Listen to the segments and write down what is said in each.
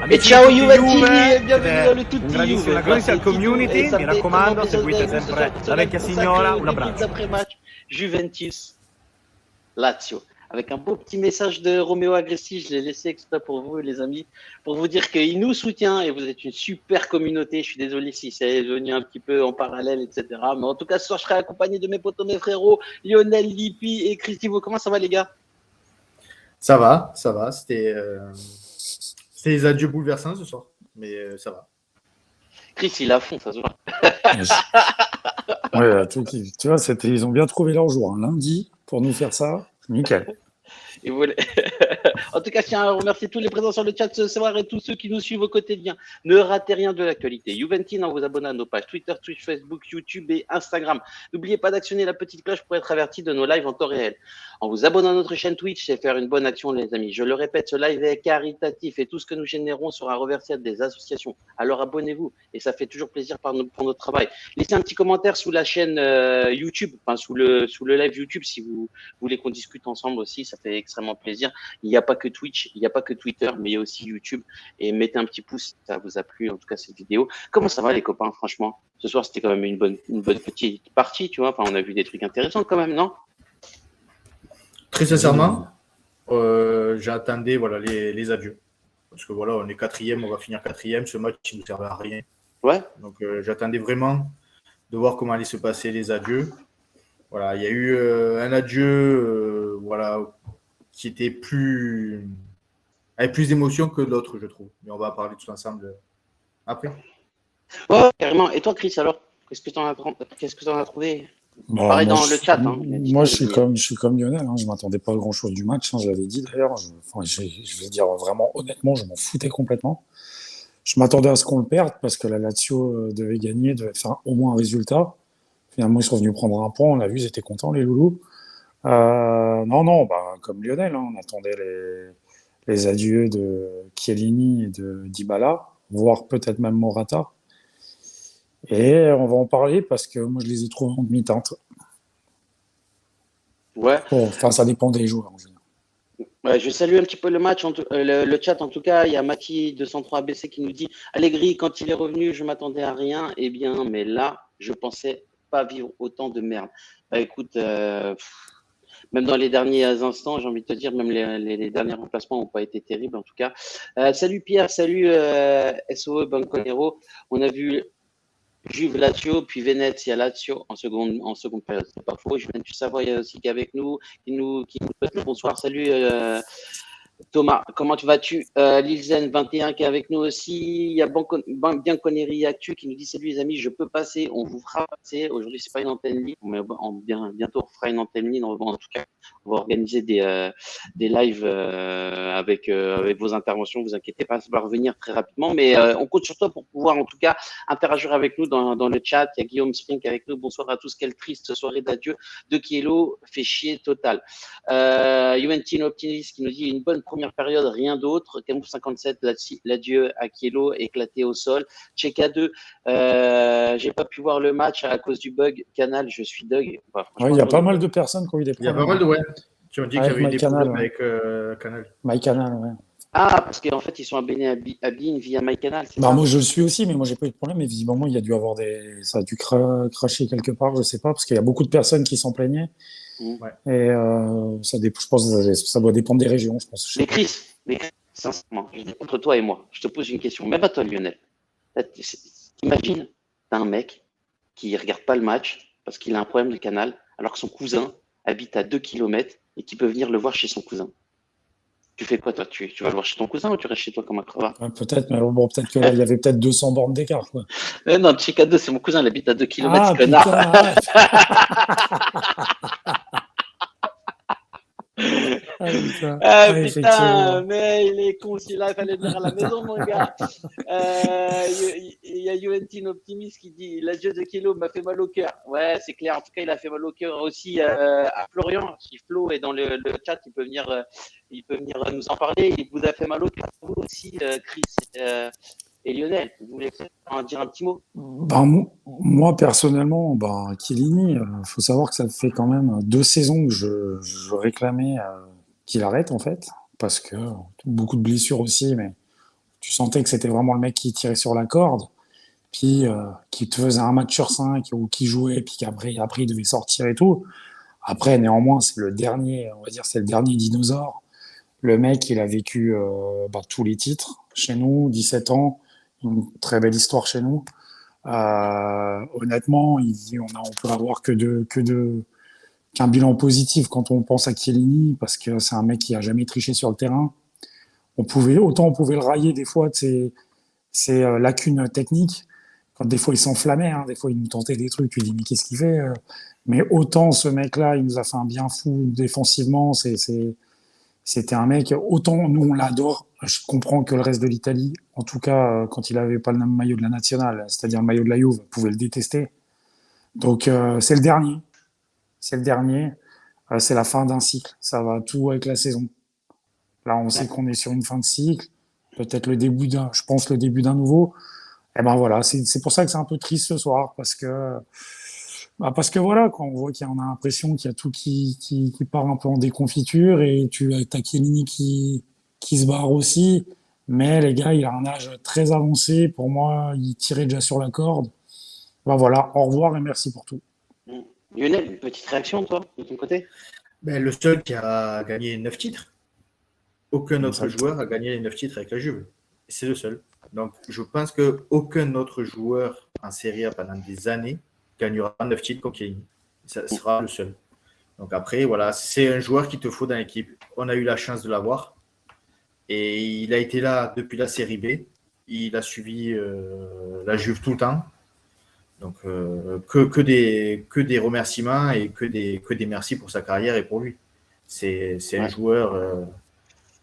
E amici ciao di tutti Juventini Juve, e bienvenuti siete a tutti un grandissimo, una Juve. grandissima Passez community, et mi sapete raccomando, comment seguite bisogna sempre questo la live vecchia consacré signora, au un débrief abbraccio. d'après-match Juventus Lazio. Avec un beau petit message de Roméo Agressi, je l'ai laissé exprès pour vous, les amis, pour vous dire qu'il nous soutient et vous êtes une super communauté. Je suis désolé si c'est venu un petit peu en parallèle, etc. Mais en tout cas, ce soir, je serai accompagné de mes potos, mes frérots, Lionel, Lippi et Christivo. Comment ça va, les gars? Ça va, ça va. C'était les adieux bouleversants ce soir, mais ça va. Chris, il est à fond, ça se voit. Ouais, tu vois, ils ont bien trouvé leur jour. Un lundi pour nous faire ça, nickel. Et voilà. En tout cas, je tiens à remercier tous les présents sur le chat ce soir et tous ceux qui nous suivent au quotidien. Ne ratez rien de l'actualité. Juventus en vous abonnant à nos pages Twitter, Twitch, Facebook, YouTube et Instagram. N'oubliez pas d'actionner la petite cloche pour être averti de nos lives en temps réel. En vous abonnant à notre chaîne Twitch, c'est faire une bonne action, les amis. Je le répète, ce live est caritatif et tout ce que nous générons sera reversé à des associations. Alors abonnez-vous et ça fait toujours plaisir pour notre travail. Laissez un petit commentaire sous la chaîne YouTube, enfin sous le live YouTube si vous voulez qu'on discute ensemble aussi. Ça fait extrêmement plaisir. Il n'y a pas que Twitch, il n'y a pas que Twitter, mais il y a aussi YouTube. Et mettez un petit pouce si ça vous a plu, en tout cas, cette vidéo. Comment ça va, les copains, franchement? Ce soir, c'était quand même une bonne petite partie, tu vois. Enfin, on a vu des trucs intéressants quand même, non? Très sincèrement, j'attendais voilà, les adieux. Parce que voilà, on est quatrième, on va finir quatrième. Ce match, il ne nous servait à rien. Ouais. Donc, j'attendais vraiment de voir comment allaient se passer les adieux. Voilà, il y a eu un adieu voilà, qui était avec plus d'émotion que l'autre, je trouve. Mais on va parler tous ensemble après. Ouais, carrément. Et toi, Chris, alors, qu'est-ce que tu en as trouvé? Bah, Pareil moi, dans le chat. Hein. moi, je suis comme Lionel. Hein, je m'attendais pas à grand-chose du match. Hein, je l'avais dit d'ailleurs. Je vais dire vraiment honnêtement, je m'en foutais complètement. Je m'attendais à ce qu'on le perde parce que la Lazio devait gagner, devait faire au moins un résultat. Finalement, ils sont venus prendre un point. On l'a vu, ils étaient contents, les loulous. Non, bah, comme Lionel, hein, on attendait les adieux de Chiellini et de Dybala, voire peut-être même Morata. Et on va en parler parce que moi, je les ai trouvés en demi-teinte. Ouais. Bon, enfin, ça dépend des joueurs. Ouais, je salue un petit peu le match, le chat en tout cas. Il y a Mati 203 ABC qui nous dit Allegri, quand il est revenu, je m'attendais à rien. Eh bien, mais là, je pensais pas vivre autant de merde. Bah, écoute, même dans les derniers instants, j'ai envie de te dire, même les derniers remplacements n'ont pas été terribles en tout cas. Salut Pierre, salut SOE Banconero. On a vu Juve Lazio, puis Venezia Lazio en seconde période. C'est pas faux. Juventus Savoie aussi qui est avec nous, qui nous bonsoir. Salut Thomas, comment vas-tu? Lilzen 21 qui est avec nous aussi. Il y a Bianconeri Actu qui nous dit salut les amis, je peux passer, on vous fera passer. Aujourd'hui, c'est pas une antenne libre, mais bientôt on fera une antenne libre. En tout cas, on va organiser des lives avec vos interventions. Vous inquiétez pas, ça va revenir très rapidement. Mais on compte sur toi pour pouvoir en tout cas interagir avec nous dans le chat. Il y a Guillaume Spring avec nous. Bonsoir à tous. Quelle triste soirée d'adieu de Kielo. Fait chier total. Juventino Optimist qui nous dit une bonne première période, rien d'autre. Camus 57, l'adieu à Kielo, éclaté au sol. Cheka 2, j'ai pas pu voir le match à cause du bug. Canal, je suis Doug. Enfin, il y a pas mal de personnes qui ont eu des problèmes. Il y a pas mal de qui ont dit qu'il y avait eu des problèmes avec Canal. MyCanal, ouais. Ah, parce qu'en fait, ils sont abonnés à Bein via MyCanal, c'est ça? Moi, je le suis aussi, mais moi, j'ai pas eu de problème. Mais visiblement, il y a dû avoir ça a dû cracher quelque part, je sais pas, parce qu'il y a beaucoup de personnes qui s'en plaignaient. Ouais. Et je pense que ça doit dépendre des régions, je pense. Mais Chris, sincèrement, entre toi et moi, je te pose une question. Même à toi, Lionel. Imagine, t'as un mec qui regarde pas le match parce qu'il a un problème de canal, alors que son cousin habite à 2 km et qu'il peut venir le voir chez son cousin. Tu fais quoi, toi? Tu vas le voir chez ton cousin ou tu restes chez toi comme un crevard? Peut-être, mais bon, peut-être que là, il y avait peut-être 200 bornes d'écart, quoi. Non, Chica 2, c'est mon cousin, il habite à 2 km, connard. Putain, mais il est con, celui-là, il fallait venir à la maison, mon gars. Il y a Juventus Optimist qui dit l'adieu de Kilo m'a fait mal au cœur. Ouais, c'est clair. En tout cas, il a fait mal au cœur aussi à Florian. Si Flo est dans le chat, il peut venir nous en parler. Il vous a fait mal au cœur, vous aussi, Chris et Lionel. Vous voulez en dire un petit mot? Moi, personnellement, Chiellini, faut savoir que ça fait quand même 2 saisons que je réclamais qu'il arrête, en fait, parce que beaucoup de blessures aussi, mais Tu sentais que c'était vraiment le mec qui tirait sur la corde, puis qui te faisait un match sur 5 ou qui jouait, puis qu'après il devait sortir et tout. Après, néanmoins, c'est le dernier, on va dire, c'est le dernier dinosaure. Le mec, il a vécu tous les titres chez nous, 17 ans, une très belle histoire chez nous. Honnêtement, on peut avoir qu'un bilan positif quand on pense à Chiellini, parce que c'est un mec qui a jamais triché sur le terrain. Autant on pouvait le railler des fois de ses lacunes techniques, quand des fois il s'enflammait, hein, des fois il nous tentait des trucs, tu dis mais qu'est-ce qu'il fait Mais autant ce mec-là, il nous a fait un bien fou défensivement, c'était un mec, autant nous on l'adore, je comprends que le reste de l'Italie, en tout cas quand il avait pas le même maillot de la nationale, c'est-à-dire le maillot de la Juve, pouvait le détester. Donc c'est le dernier, c'est le dernier, c'est la fin d'un cycle, ça va tout avec la saison. Là on sait qu'on est sur une fin de cycle, peut-être le début d'un nouveau. Et ben voilà, c'est pour ça que c'est un peu triste ce soir, parce que voilà, quand on voit qu'on a l'impression qu'il y a tout qui part un peu en déconfiture et tu as Chiellini qui se barre aussi. Mais les gars, il a un âge très avancé. Pour moi, il tirait déjà sur la corde. Ben voilà, au revoir et merci pour tout. Lionel, une petite réaction, toi, de ton côté? Le seul qui a gagné 9 titres. Aucun autre Exact. joueur a gagné les 9 titres avec la Juve. C'est le seul. Donc, je pense qu'aucun autre joueur en Serie A pendant des années gagnera 9 titres comme Chiellini. Ça sera le seul. Donc après, voilà, c'est un joueur qu'il te faut dans l'équipe. On a eu la chance de l'avoir. Et il a été là depuis la Série B. Il a suivi la Juve tout le temps. Donc, que des remerciements et que des merci pour sa carrière et pour lui. C'est un joueur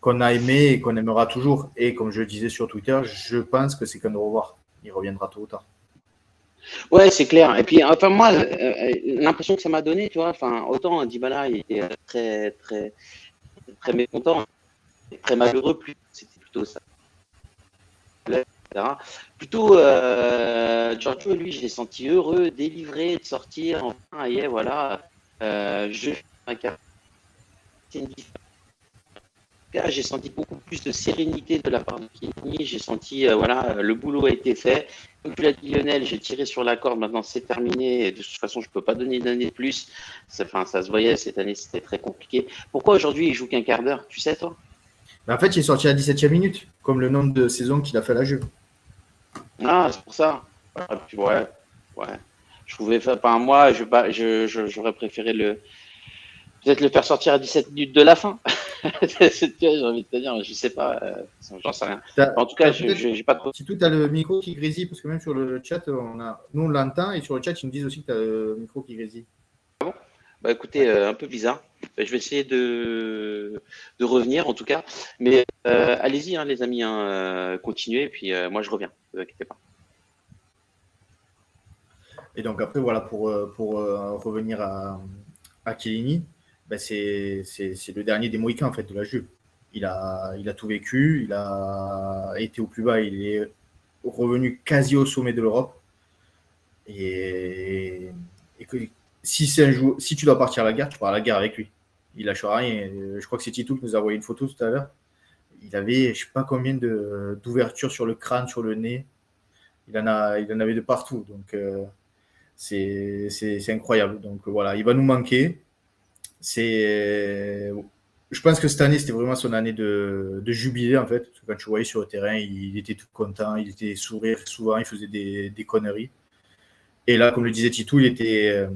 qu'on a aimé et qu'on aimera toujours. Et comme je le disais sur Twitter, je pense que c'est qu'un au revoir. Il reviendra tôt ou tard. Ouais, c'est clair. Et puis, enfin, moi, l'impression que ça m'a donné, tu vois, enfin, autant Dybala, il était très, très, très mécontent, très malheureux, c'était plutôt ça. Etc. Plutôt, Giorgio, lui, je l'ai senti heureux, délivré de sortir, enfin, et voilà, je c'est une différence. J'ai senti beaucoup plus de sérénité de la part de Chiellini. J'ai senti, voilà, le boulot a été fait. Comme tu l'as dit, Lionel, j'ai tiré sur la corde. Maintenant, c'est terminé. De toute façon, je ne peux pas donner une année de plus. Ça se voyait, cette année, c'était très compliqué. Pourquoi aujourd'hui, il joue qu'un quart d'heure? Tu sais, toi? En fait, il est sorti à la 17e minute, comme le nombre de saisons qu'il a fait à la Juve. Ah, c'est pour ça. Ouais, ouais. Je trouvais, enfin, moi, j'aurais préféré peut-être le faire sortir à 17 minutes de la fin. J'ai envie de te dire, je sais pas, j'en sais rien. En tout cas, j'ai pas trop. Si tu as le micro qui grésille, parce que même sur le chat, nous on l'entend, et sur le chat, ils nous disent aussi que tu as le micro qui grésille. Bah écoutez, un peu bizarre. Je vais essayer de revenir en tout cas. Mais allez-y, hein, les amis, hein, continuez. Et puis moi, je reviens. Ne vous inquiétez pas. Et donc après, voilà, pour revenir à Chiellini, c'est le dernier des Mohicans en fait, de la Juve. Il a tout vécu, il a été au plus bas, il est revenu quasi au sommet de l'Europe. Et que si tu dois partir à la guerre, tu pars à la guerre avec lui. Il lâchera rien. Je crois que c'est Tito qui nous a envoyé une photo tout à l'heure. Il avait, je sais pas combien d'ouvertures sur le crâne, sur le nez. Il en avait de partout. Donc c'est incroyable. Donc voilà, il va nous manquer. Je pense que cette année, c'était vraiment son année de jubilé, en fait. Parce que quand tu voyais sur le terrain, il était tout content, il était sourire souvent, il faisait des conneries. Et là, comme le disait Titou, il était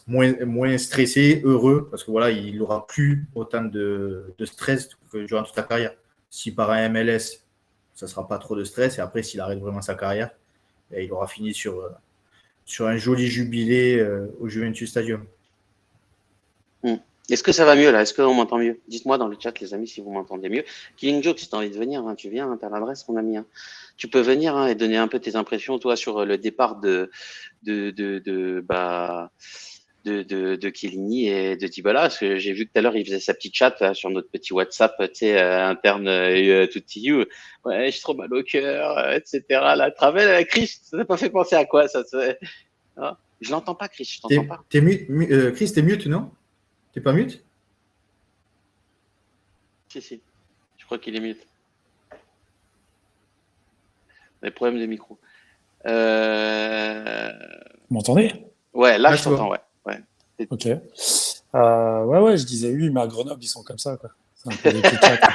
moins stressé, heureux, parce que voilà, il n'aura plus autant de stress que durant toute sa carrière. Si par un MLS, ça ne sera pas trop de stress, et après, s'il arrête vraiment sa carrière, il aura fini sur un joli jubilé au Juventus Stadium. Est-ce que ça va mieux là? Est-ce qu'on m'entend mieux? Dites-moi dans le chat, les amis, si vous m'entendez mieux. Killing Joke, si tu as envie de venir, hein, tu viens, hein, tu as l'adresse, mon ami. Hein. Tu peux venir et donner un peu tes impressions, toi, sur le départ de Chiellini et de Dybala, parce que j'ai vu que tout à l'heure, il faisait sa petite chat sur notre petit WhatsApp, tu sais, interne, tout you. Ouais, j'ai trop mal au cœur, etc. La Travel, Chris, ça t'a pas fait penser à quoi, ça? Ah, je l'entends pas, Chris, je t'entends pas. Chris, t'es mute, non? T'es pas mute? Si, je crois qu'il est mute. Les problèmes de micro. Vous m'entendez? Ouais, là, Là, je je vois. t'entends, ouais. Ok. Ouais, je disais oui, mais à Grenoble, ils sont comme ça, quoi. C'est un peu des pétacs, quoi.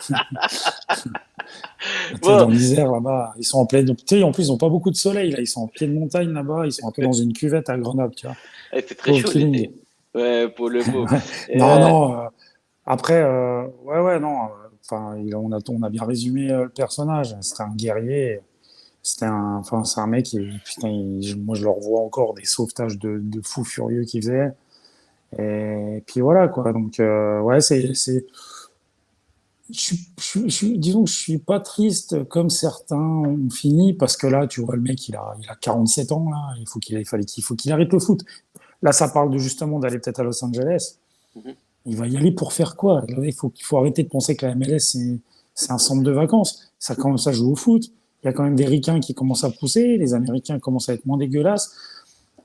Tu sais, Bon, dans l'Isère, là-bas, ils sont en pleine. Tu sais, en plus, ils n'ont pas beaucoup de soleil, là. Ils sont en pied de montagne, là-bas. Ils sont un peu dans une cuvette à Grenoble, tu vois. il fait très Pauvre chaud Killing. l'été. Ouais, pour le pauvre. Non, Euh, non. Après, ouais, non. Enfin, on a bien résumé le personnage. C'était un guerrier. Enfin, c'est un mec qui, putain, moi, je le revois encore des sauvetages de fous furieux qu'il faisait. Et puis voilà, quoi. Donc, ouais, disons que je suis pas triste comme certains ont fini parce que là, tu vois, le mec, il a 47 ans, là. Il faut qu'il arrête le foot. Là, ça parle justement d'aller peut-être à Los Angeles. mhm. Il va y aller pour faire quoi? Là, il faut arrêter de penser que la MLS, c'est un centre de vacances. Ça commence à jouer au foot. Il y a quand même des Ricains qui commencent à pousser. Les Américains commencent à être moins dégueulasses.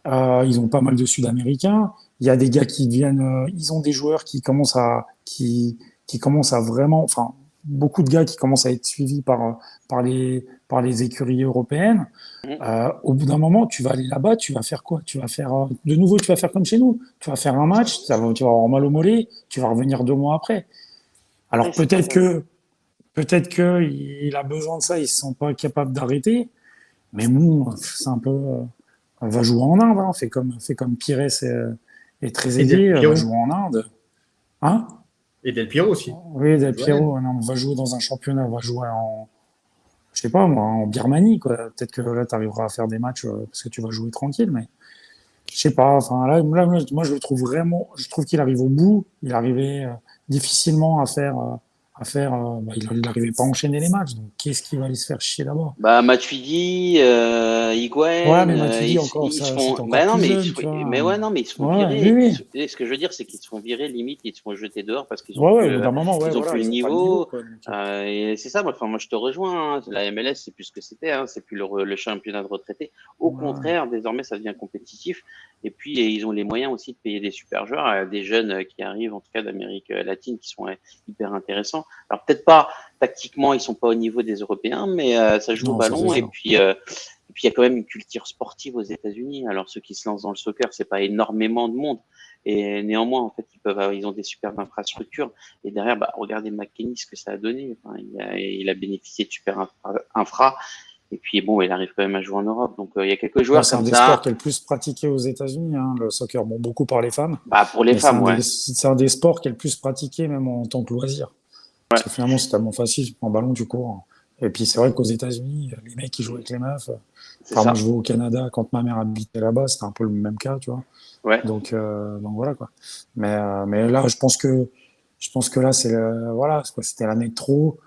Ils ont pas mal de Sud-Américains. Il y a des gars qui viennent. Ils ont des joueurs qui commencent à vraiment. Enfin, beaucoup de gars qui commencent à être suivis par les écuries européennes. Mhm. Au bout d'un moment, tu vas aller là-bas, tu vas faire quoi? Tu vas faire de nouveau, tu vas faire comme chez nous. Tu vas faire un match, tu vas avoir mal au mollet, tu vas revenir 2 mois après. Ouais, Alors c'est pas ça. peut-être que il a besoin de ça, ils se sont pas capables d'arrêter. Mais bon, c'est un peu. Va jouer en Inde, hein. Fais comme Pires est très Et Del aidé, va Piero. jouer en Inde. Hein? Et Del Piero aussi. Oui, Del Il joue à Rennes. Piero, non, va jouer dans un championnat, va jouer je sais pas moi, en Birmanie, quoi. Peut-être que là, tu arriveras à faire des matchs parce que tu vas jouer tranquille, mais je sais pas. Enfin, moi, je le trouve vraiment, je trouve qu'il arrive au bout. Il arrivait difficilement il n'arrivait pas à enchaîner les matchs. Donc, qu'est-ce qu'il va aller se faire chier là-bas? Bah, Matuidi, Ouais, Higuain, mais Matuidi, ils encore, se ça, font. c'était Bah encore non, plus jeune, tu mais vois. ouais, non, mais ils se font Ouais, virer. oui, oui. Et ce que je veux dire, c'est qu'ils se font virer, limite, ils se font jeter dehors parce Ouais, ouais, au bout d'un moment, ouais, ils ont voilà, plus le ils ont pas le niveau, niveau. quoi. Donc, Et c'est ça, moi, enfin, moi, je te rejoins, hein. La MLS, c'est plus ce que c'était, hein. C'est plus le championnat de retraités. Au ouais. contraire, désormais, ça devient compétitif. Et puis, ils ont les moyens aussi de payer des super joueurs, des jeunes qui arrivent, en tout cas d'Amérique latine, qui sont hyper intéressants. Alors, peut-être pas tactiquement, ils sont pas au niveau des Européens, mais ça joue au Non, ça c'est ballon. sûr. Et puis, il y a quand même une culture sportive aux États-Unis. Alors, ceux qui se lancent dans le soccer, c'est pas énormément de monde. Et néanmoins, en fait, ils ont des superbes infrastructures. Et derrière, bah, regardez McKennie, ce que ça a donné. Enfin, il a bénéficié de super infra. Et puis, bon, il arrive quand même à jouer en Europe. Donc, il y a quelques Bah, joueurs c'est un comme des sports ça. qui est le plus pratiqué aux États-Unis, hein, le soccer. Bon, beaucoup par les femmes, Bah, pour les mais femmes, ouais. c'est un des sports qui est le plus pratiqué, même en tant que loisir. Parce que finalement, c'est tellement facile, tu prends un ballon, tu cours. Et puis, c'est vrai qu'aux États-Unis, les mecs qui jouent avec les meufs. C'est Enfin, moi, ça. je vais au Canada, quand ma mère habitait là-bas, c'était un peu le même cas, tu vois. Ouais. Donc voilà, quoi. Mais là, je pense que là, voilà, quoi, c'était l'année de trop.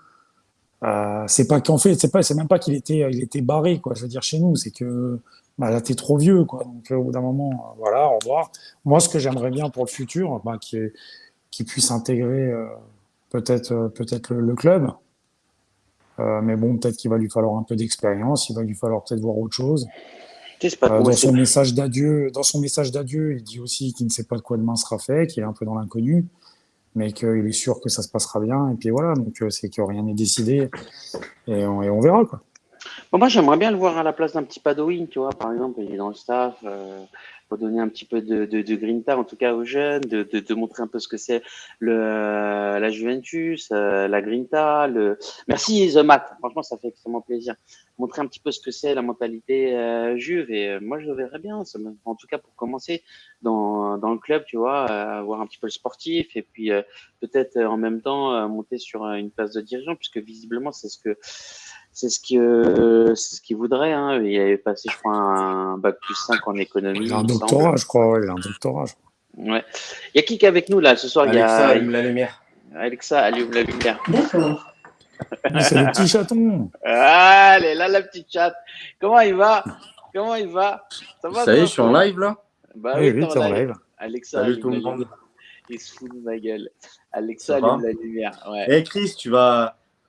C'est pas qu'en fait, c'est même pas il était barré, quoi. Je veux dire, chez nous, c'est que, bah, là, t'es trop vieux, quoi. Donc, au bout d'un moment, voilà, au revoir. Moi, ce que j'aimerais bien pour le futur, bah, qu'il puisse intégrer, peut-être le club. Mais bon, peut-être qu'il va lui falloir un peu d'expérience, il va lui falloir peut-être voir autre chose. Tu sais, c'est pas trop. Dans son message d'adieu, il dit aussi qu'il ne sait pas de quoi demain sera fait, qu'il est un peu dans l'inconnu, mais qu'il est sûr que ça se passera bien. Et puis voilà, donc c'est que rien n'est décidé et on verra, quoi. Bon, moi, j'aimerais bien le voir à la place d'un petit Padoin, tu vois, par exemple, il est dans le staff, pour donner un petit peu de grinta, en tout cas aux jeunes, de montrer un peu ce que c'est la Juventus, la grinta, Merci, The Matt, franchement, ça fait extrêmement plaisir. Montrer un petit peu ce que c'est la mentalité juve, et moi, je le verrais bien, en tout cas, pour commencer dans le club, tu vois, voir un petit peu le sportif, et puis peut-être en même temps monter sur une place de dirigeant, puisque visiblement, c'est ce qu'il voudrait, hein. Il avait passé, je crois, un bac plus 5 en économie, Il a il un me semble. doctorat, je crois, ouais, il a un doctorat. Ouais. Il y a qui est avec nous là ce soir? Il y Alexa, a allume la lumière. Alexa, allume la lumière. D'accord. Ah, c'est le petit chaton. Allez, là, la petite chatte. Comment il va? Comment il va? Ça va, Ça y est, toi, je suis en frérot? live là. Bah Oui, oui, t'es oui, en t'es en live. live. Alexa, Salut tout allume la le monde. lumière. Il se fout de ma gueule. Alexa, Ça allume va? la lumière. Ouais. Eh Chris,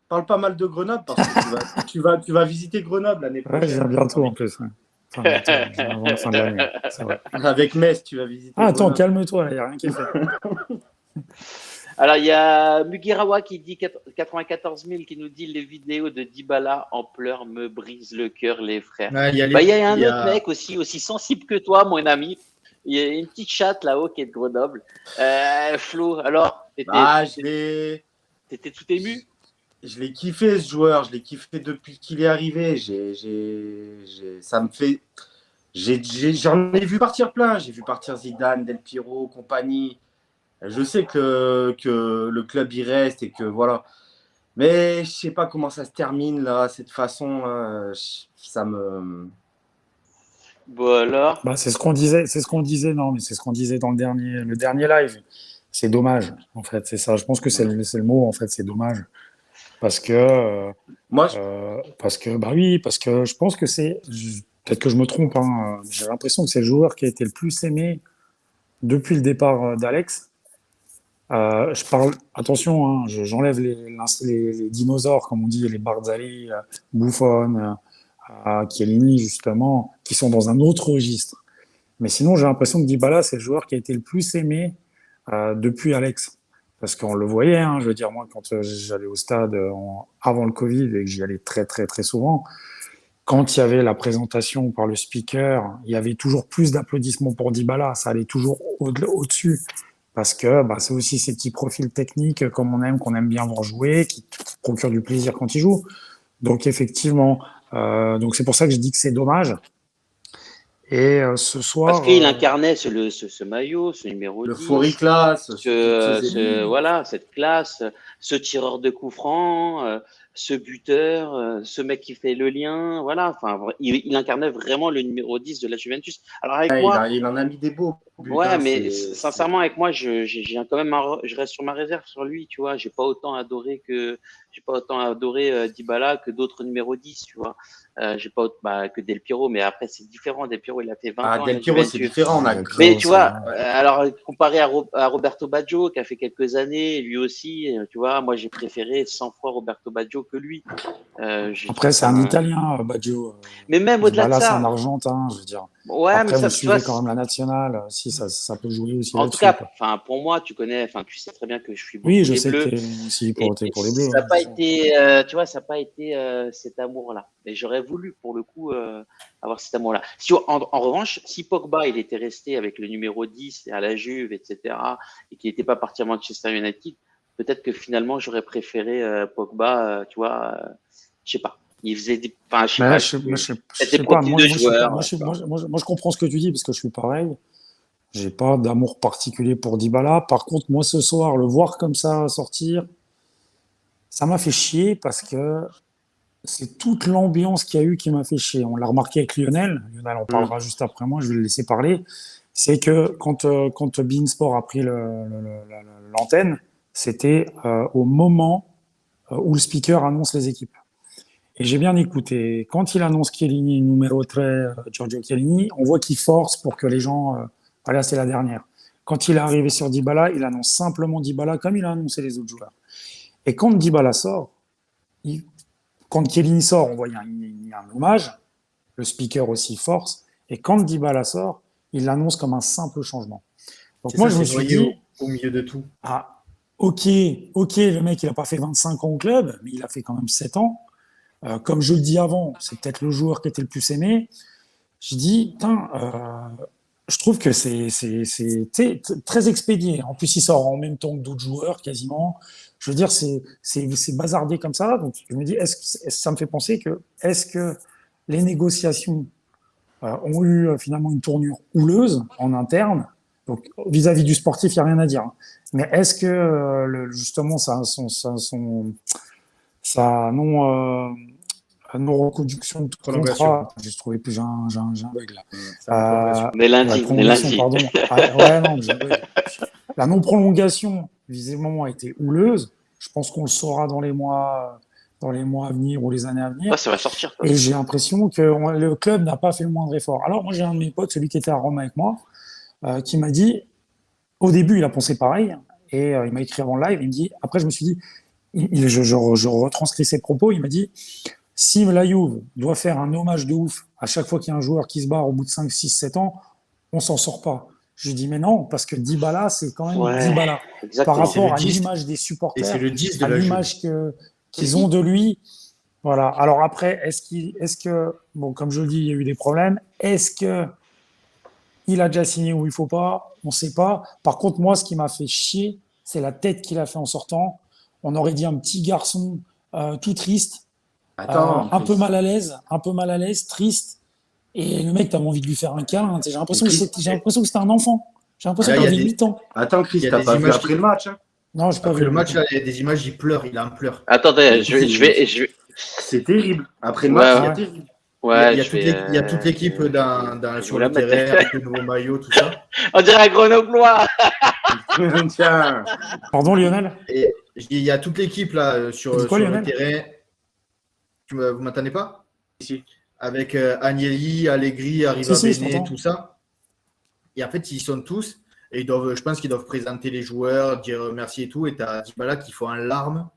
parle pas mal de Grenoble parce que tu vas visiter Grenoble l'année Ouais, je viens prochaine. bientôt en plus. Ouais. Enfin, bientôt, avant la fin de l'année, c'est vrai. Avec Metz, tu vas visiter Ah, attends, Grenoble. calme-toi, il n'y a rien qui est fait. Alors, il y a Mugirawa qui dit 94 000 qui nous dit les vidéos de Dybala en pleurs me brisent le cœur, les frères. Ouais, Bah, il y a un autre mec aussi sensible que toi, mon ami. Il y a une petite chatte là-haut qui est de Grenoble. Flo, alors, T'étais tout ému? Je l'ai kiffé ce joueur, je l'ai kiffé depuis qu'il est arrivé. Ça me fait. J'en ai vu partir plein. J'ai vu partir Zidane, Del Piero, compagnie. Je sais que le club y reste et que voilà. Mais je sais pas comment ça se termine là, cette façon. Ça me. Bon alors. Bah, c'est ce qu'on disait, non, mais c'est ce qu'on disait dans le dernier live. C'est dommage, en fait, c'est ça. Je pense que c'est le mot, en fait, c'est dommage. Parce que, bah oui, parce que je pense que peut-être que je me trompe, hein, j'ai l'impression que c'est le joueur qui a été le plus aimé depuis le départ d'Alex. Je parle, attention, hein, j'enlève les dinosaures, comme on dit, les Barzali, Buffon, Chiellini, justement, qui sont dans un autre registre. Mais sinon, j'ai l'impression que Dybala, c'est le joueur qui a été le plus aimé depuis Alex. Parce qu'on le voyait, hein, je veux dire, moi, quand j'allais au stade avant le Covid et que j'y allais très, très, très souvent, quand il y avait la présentation par le speaker, il y avait toujours plus d'applaudissements pour Dybala. Ça allait toujours au-dessus. Parce que bah, c'est aussi ces petits profils techniques qu'on aime bien voir jouer, qui procurent du plaisir quand il joue. Donc, effectivement, donc c'est pour ça que je dis que c'est dommage. Et ce soir. Parce qu'il incarnait ce maillot, ce numéro 10. Le Furiclas. Voilà, cette classe, ce tireur de coups francs, ce buteur, ce mec qui fait le lien. Voilà, enfin, il incarnait vraiment le numéro 10 de la Juventus. Alors, avec moi. Il en a mis des beaux. Ouais, mais sincèrement, avec moi, quand même je reste sur ma réserve sur lui, tu vois. J'ai pas autant adoré Dybala que d'autres numéros 10, tu vois. J'ai pas que Del Piero, mais après c'est différent. Del Piero, il a fait 20 ans. Del Piero, c'est différent. Mais tu vois, alors comparé à Roberto Baggio, qui a fait quelques années, lui aussi, tu vois, moi j'ai préféré 100 fois Roberto Baggio que lui. Après, c'est un Italien, Baggio. Mais même au-delà de ça. C'est un Argentin, je veux dire. Ouais, après, mais ça, vous suivez quand même la nationale. Si, ça peut jouer aussi. En tout cas, pour moi, tu sais très bien que je suis beaucoup oui, je les sais Bleus. Que tu es aussi pour les Bleus. Ça n'a pas été, tu vois, ça n'a pas été cet amour-là. Mais j'aurais voulu, pour le coup, avoir cet amour-là. En revanche, si Pogba, il était resté avec le numéro 10 à la Juve, etc., et qu'il n'était pas parti à Manchester United, peut-être que finalement, j'aurais préféré Pogba, tu vois, je sais pas. Il faisait des. Enfin, je sais pas. Moi, je comprends ce que tu dis parce que je suis pareil. J'ai pas d'amour particulier pour Dybala. Par contre, moi, ce soir, le voir comme ça sortir, ça m'a fait chier parce que c'est toute l'ambiance qu'il y a eu qui m'a fait chier. On l'a remarqué avec Lionel. Lionel en parlera juste après moi. Je vais le laisser parler. C'est que quand beIN Sport a pris l'antenne, c'était au moment où le speaker annonce les équipes. Et j'ai bien écouté. Quand il annonce Chiellini, numéro 13, Giorgio Chiellini, on voit qu'il force pour que les gens... voilà, c'est la dernière. Quand il est arrivé sur Dybala, il annonce simplement Dybala comme il a annoncé les autres joueurs. Et quand Dybala sort, quand Chiellini sort, on voit il y a un hommage. Le speaker aussi force. Et quand Dybala sort, il l'annonce comme un simple changement. Donc moi, je me suis dit... Au milieu de tout. Ah, ok, le mec, il n'a pas fait 25 ans au club, mais il a fait quand même 7 ans. Comme je le dis avant, c'est peut-être le joueur qui était le plus aimé. Je dis, je trouve que c'est très expédié. En plus, il sort en même temps que d'autres joueurs, quasiment. Je veux dire, c'est bazardé comme ça. Donc, je me dis, ça me fait penser que est-ce que les négociations ont eu finalement une tournure houleuse en interne? Donc, vis-à-vis du sportif, il n'y a rien à dire. Hein. Mais est-ce que justement, sa non-reconduction de contrat. J'ai trouvé plus, j'ai un bug là. Mais lundi. Pardon. Ouais, non, j'ai un bug. La non-prolongation, visiblement, a été houleuse. Je pense qu'on le saura dans les mois à venir ou les années à venir. Ouais, ça va sortir. Et j'ai l'impression que le club n'a pas fait le moindre effort. Alors, moi, j'ai un de mes potes, celui qui était à Rome avec moi, qui m'a dit, au début, il a pensé pareil, et il m'a écrit avant le live, il me dit, après, je me suis dit, je retranscris ses propos, il m'a dit, si la Juve doit faire un hommage de ouf à chaque fois qu'il y a un joueur qui se barre au bout de 5, 6, 7 ans, on s'en sort pas. Je lui dis, mais non, parce que Dybala, c'est quand même Ouais, Dybala. Par exactement. C'est rapport le à 10 l'image des et c'est supporters, le 10 de à la Juve. l'image qu'ils ont de lui. Voilà. Alors après, est-ce que, bon, comme je le dis, il y a eu des problèmes. Est-ce que il a déjà signé ou il faut pas? On ne sait pas. Par contre, moi, ce qui m'a fait chier, c'est la tête qu'il a fait en sortant. On aurait dit un petit garçon tout triste, Attends, Chris. un peu mal à l'aise, triste. Et le mec, t'as envie de lui faire un câlin. J'ai Mais l'impression que Chris, c'était un enfant. J'ai Et l'impression là, qu'il avait 8 ans. attends, il Chris, y a t'as des pas vu images après le match, hein? Non, j'ai pas après vu. le match, là, il y a des images, il en pleure. Attendez, Mais c'est je vais. c'est terrible. Après le Ouais, match, ouais, c'est Ouais. terrible. ouais, Il y a toute l'équipe je vais vous sur la le mettre. terrain avec le nouveau maillot, tout ça. On dirait un Grenoblois. Tiens. Pardon, Lionel? Et je dis, il y a toute l'équipe là Tu dis quoi, sur le Lionel? terrain. Vous m'entendez pas? Si. Avec Agnelli, Allegri, Si, si, je Arriva-Bene, tout t'entends. ça. Et en fait, ils sont tous. Et je pense qu'ils doivent présenter les joueurs, dire merci et tout. Et tu as Dybala qui fait en larmes.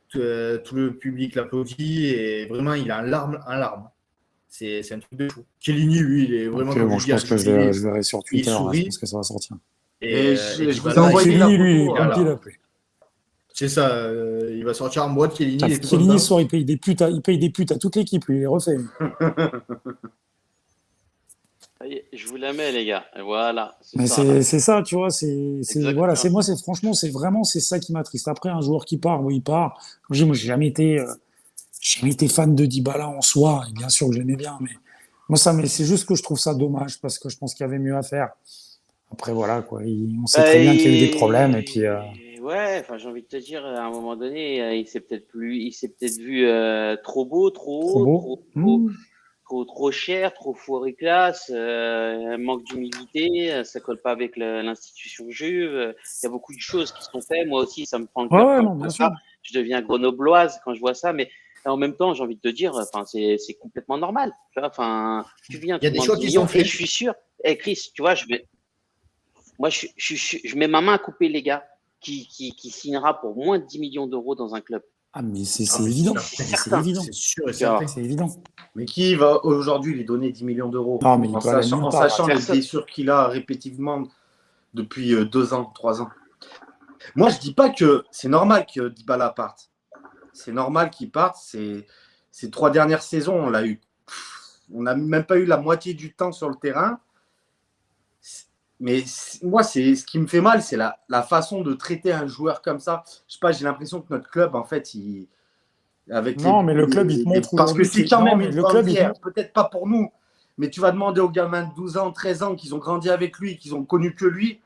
Tout le public l'applaudit. Et vraiment, il est en larmes. C'est un truc de fou. Chiellini, lui, il est vraiment, Ok, comme bon, je je dis, à pense que jubiler. je verrai sur Il Twitter. Là, je pense sourit. que ça va sortir. Et Et je vous ai Dybala, envoyé la Chiellini, lui, il est photo. voilà. pompier là. C'est ça. Il va sortir en boîte, Chiellini, il est tout Chiellini, ce content. soir, il paye des putes à toute l'équipe. Lui, il les refait. Ça y est, je vous la mets, les gars. Et voilà, ce Mais soir-là. c'est ça, tu vois. Voilà, Exactement. moi, franchement, c'est ça qui m'attriste. Après, un joueur qui part, oui, il part. Comme je dis, moi, j'ai jamais été fan de Dybala en soi. Et bien sûr que j'aimais bien, mais moi, mais c'est juste que je trouve ça dommage parce que je pense qu'il y avait mieux à faire. Après, voilà, quoi. On sait Bah, très bien qu'il y a eu des problèmes et puis. ouais, enfin, j'ai envie de te dire, à un moment donné, il s'est peut-être vu trop beau, Trop trop haut, beau. trop cher, trop foiré classe, manque d'humilité, ça colle pas avec l'institution juive. Il y a beaucoup de choses qui sont faites. Moi aussi, ça me prend le Ouais, cœur ouais, quand non, je vois bien ça. sûr. Je deviens grenobloise quand je vois ça, mais en même temps, j'ai envie de te dire, enfin, c'est complètement normal. Tu vois, enfin, tu viens, Il y a tu des demandes choix 10 qui sont millions, et faits. je suis sûr, Chris, tu vois, moi, je mets ma main à couper, les gars, qui signera pour moins de 10 millions d'euros dans un club. Ah, mais c'est Ah, mais évident. C'est Mais c'est certain. évident. C'est sûr et Tu vois. certain. C'est évident. Mais qui va aujourd'hui lui donner 10 millions d'euros Non, mais il peut aller nulle en part. sachant les Personne. blessures qu'il a répétitivement depuis 2 ans, 3 ans? Moi, je dis pas que c'est normal que Dybala parte. C'est normal qu'il parte. Ces 3 dernières saisons, on n'a même pas eu la moitié du temps sur le terrain. Mais moi, c'est ce qui me fait mal, c'est la façon de traiter un joueur comme ça. Je sais pas, j'ai l'impression que notre club, en fait, Non, mais le club, il te montre parce que aujourd'hui c'est quand non, même mais une le club, il te bandière. montre. Peut-être pas pour nous, mais tu vas demander aux gamins de 12 ans, 13 ans, qui ont grandi avec lui, qui ont connu que lui.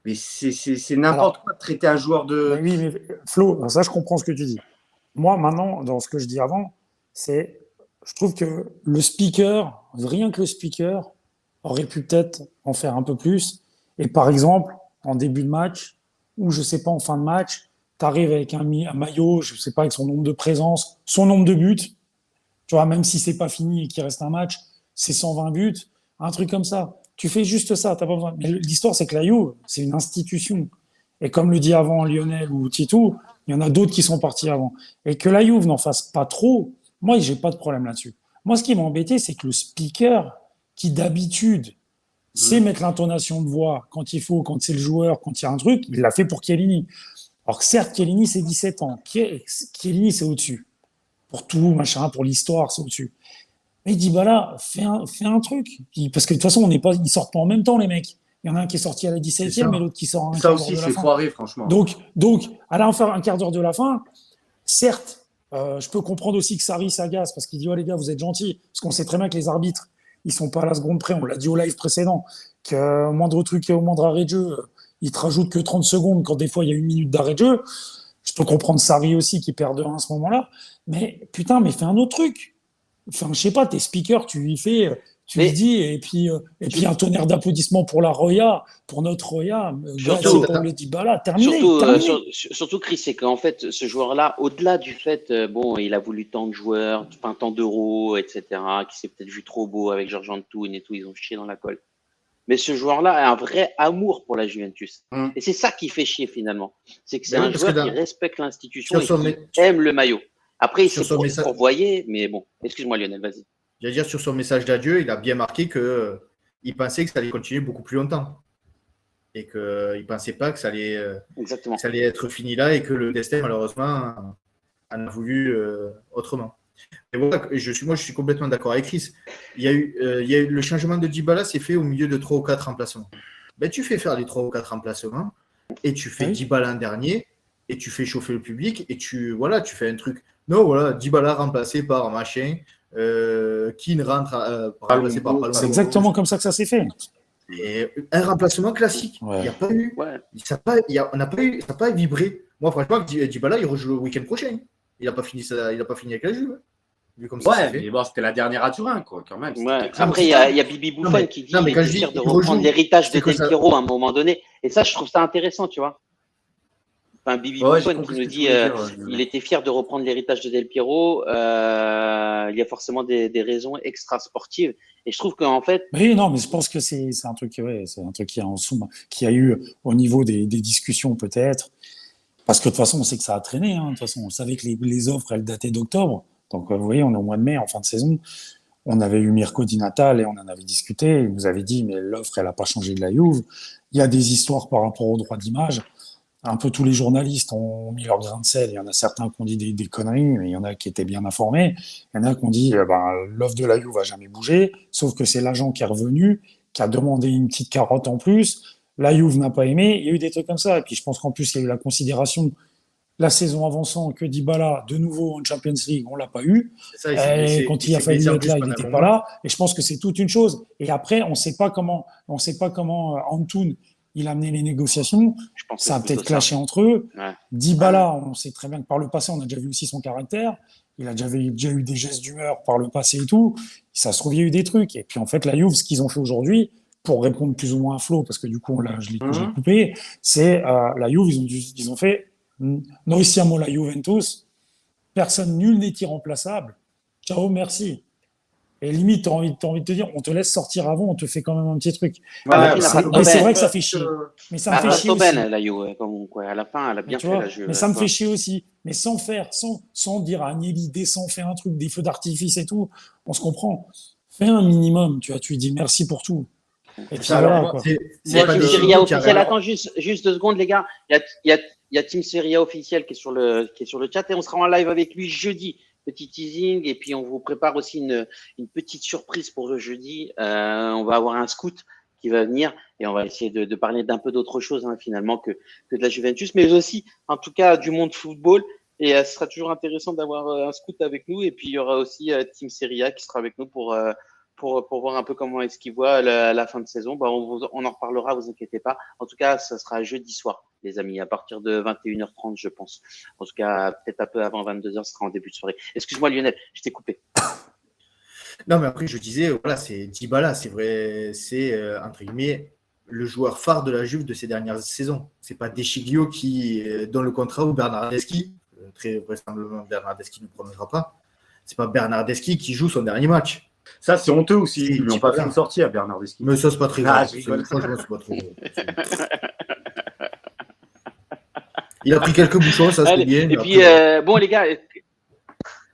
Mais c'est n'importe Alors, quoi de traiter un joueur mais de. oui, mais Flo, ça, je comprends ce que tu dis. Moi, maintenant, dans ce que je dis avant, je trouve que le speaker, rien que le speaker, aurait pu peut-être en faire un peu plus. Et par exemple, en début de match, ou je sais pas, en fin de match, tu arrives avec un maillot, je sais pas, avec son nombre de présences, son nombre de buts, tu vois, même si c'est pas fini et qu'il reste un match, c'est 120 buts, un truc comme ça. Tu fais juste ça, t'as pas besoin. Mais l'histoire, c'est que la Juve, c'est une institution. Et comme le dit avant Lionel ou Tito, il y en a d'autres qui sont partis avant. Et que la Juve n'en fasse pas trop, moi, j'ai pas de problème là-dessus. Moi, ce qui m'a embêté, c'est que le speaker, qui d'habitude sait mettre l'intonation de voix quand il faut, quand c'est le joueur, quand il y a un truc, il l'a fait pour Chiellini. Alors que certes, Chiellini, c'est 17 ans. Chiellini, c'est au-dessus. Pour tout, machin, pour l'histoire, c'est au-dessus. Mais il dit, bah là, fais un truc. Parce que de toute façon, ils sortent pas en même temps, les mecs. Il y en a un qui est sorti à la 17e et l'autre qui sort à un Ça quart d'heure aussi, de la c'est fin. foiré, franchement. Donc, aller en faire un quart d'heure de la fin, certes, je peux comprendre aussi que Sarri s'agace parce qu'il dit, oh les gars, vous êtes gentils. Parce qu'on sait très bien que les arbitres, ils sont pas à la seconde près. On l'a dit au live précédent, que moindre truc et au moindre arrêt de jeu, ils te rajoutent que 30 secondes quand des fois il y a 1 minute d'arrêt de jeu. Je peux comprendre Sarri aussi qui perd de 1 à ce moment-là. Mais putain, mais fais un autre truc. Enfin, je sais pas, tes speakers, tu lui Mais dis, et puis un tonnerre d'applaudissements pour la Roya, pour notre Roya, surtout, grazie Paolo Dybala, terminé. surtout Chris, c'est qu'en fait, ce joueur-là, au-delà du fait, bon, il a voulu tant de joueurs, enfin, tant d'euros, etc., qui s'est peut-être vu trop beau avec Georges Antoun et tout, ils ont chié dans la colle. Mais ce joueur-là a un vrai amour pour la Juventus. Et c'est ça qui fait chier finalement. C'est que c'est Mais oui, un parce joueur que qui respecte l'institution et qui message, aime le maillot. Après, il sur s'est son message, pourvoyé, mais bon, excuse-moi Lionel, vas-y. j'allais dire sur son message d'adieu, il a bien marqué que il pensait que ça allait continuer beaucoup plus longtemps. et qu'il ne pensait pas que ça Exactement. allait être fini là et que le destin, malheureusement, en a voulu autrement. Et voilà, moi, je suis complètement d'accord avec Chris. Il y a eu le changement de Dybala, c'est fait au milieu de 3 ou 4 remplacements. Ben, tu fais faire les 3 ou 4 remplacements et tu fais Dybala en dernier et tu fais chauffer le public et tu fais un truc. Non, voilà, Dybala remplacé par machin, Keane rentre remplacé par Palombo. C'est exactement comme ça que ça s'est fait. Et un remplacement classique. Il n'y a pas eu. Ça n'a pas vibré. Moi, franchement, Dybala, il rejoue le week-end prochain. Il n'a pas fini avec la Juve. Mais bon, c'était la dernière à Turin, quoi, quand même. Après, il y a Bibi Buffon qui dit qu'il est fier de reprendre l'héritage de Del Piero à un moment donné. Et ça, je trouve ça intéressant, tu vois. Enfin, Bibi Buffon qui nous dit il était fier de reprendre l'héritage de Del Piero. Il y a forcément des raisons extra-sportives. Et je trouve qu'en fait. Oui, non, mais je pense que c'est un truc, c'est un truc qui a en somme, qui a eu au niveau des discussions peut-être. Parce que de toute façon, on sait que ça a traîné. De toute façon, on savait que les offres, elles dataient d'octobre. Donc, vous voyez, on est au mois de mai, en fin de saison. On avait eu Mirko Di Natale et on en avait discuté. Il nous avait dit, mais l'offre, elle n'a pas changé de la Juve. Il y a des histoires par rapport aux droits d'image. Un peu tous les journalistes ont mis leur grain de sel. Il y en a certains qui ont dit des conneries, mais il y en a qui étaient bien informés. Il y en a qui ont dit l'offre de la Juve va jamais bouger, sauf que c'est l'agent qui est revenu, qui a demandé une petite carotte en plus. La Juve n'a pas aimé. Il y a eu des trucs comme ça. Et puis je pense qu'en plus, il y a eu la considération, la saison avançant, que Dybala, de nouveau en Champions League, on l'a pas eu. Et quand il a fallu être là, il n'était pas là. Et je pense que c'est toute une chose. Et après, on ne sait pas comment Antoun, il a amené les négociations. Ça a peut-être clashé entre eux. Dybala, on sait très bien que par le passé, on a déjà vu aussi son caractère. Il a déjà eu des gestes d'humeur par le passé et tout. Ça se trouve, il y a eu des trucs. Et puis, en fait, la Juve, ce qu'ils ont fait aujourd'hui, pour répondre plus ou moins à Flo, parce que du coup, là, je l'ai coupé, c'est la Juve, ils ont fait Noi siamo la Juventus, personne, nul n'est irremplaçable. Ciao, merci. Et limite, t'as envie de te dire, on te laisse sortir avant, on te fait quand même un petit truc. Mais c'est vrai que ça fait chier. Mais ça me fait chier aussi. La Juve, à la fin, elle a bien fait la Juve. Mais ça me fait chier aussi. Mais sans dire à Agnelli, descends, fais un truc, des feux d'artifice et tout, on se comprend. Fais un minimum, tu lui dis merci pour tout. Et puis voilà, quoi. C'est Team Serie A officiel. Attends, juste 2 secondes, les gars. Il y a Team Serie A officiel qui est sur le chat et on sera en live avec lui jeudi. Petit teasing et puis on vous prépare aussi une petite surprise pour le jeudi. On va avoir un scout qui va venir et on va essayer de parler d'un peu d'autre chose finalement que de la Juventus, mais aussi en tout cas du monde football. Et ce sera toujours intéressant d'avoir un scout avec nous. Et puis il y aura aussi Team Serie A qui sera avec nous pour voir un peu comment est-ce qu'ils voient la fin de saison. On en reparlera, vous inquiétez pas. En tout cas, ça sera jeudi soir, les amis, à partir de 21h30, je pense. En tout cas, peut-être un peu avant 22h, ce sera en début de soirée. Excuse-moi, Lionel, je t'ai coupé. Non, mais après, je disais, voilà, c'est Dybala, c'est vrai, c'est entre guillemets le joueur phare de la Juve de ces dernières saisons. C'est pas De Sciglio qui donne le contrat ou Bernardeschi. Très vraisemblablement, Bernardeschi ne prolongera pas. C'est pas Bernardeschi qui joue son dernier match. Ça, c'est honteux aussi. Ils n'ont pas fait une sortie à Bernardeschi. Mais ça, c'est pas très grave. Franchement, c'est pas trop. Il a pris quelques bouchons, ça c'est bien. Et puis, bon, les gars,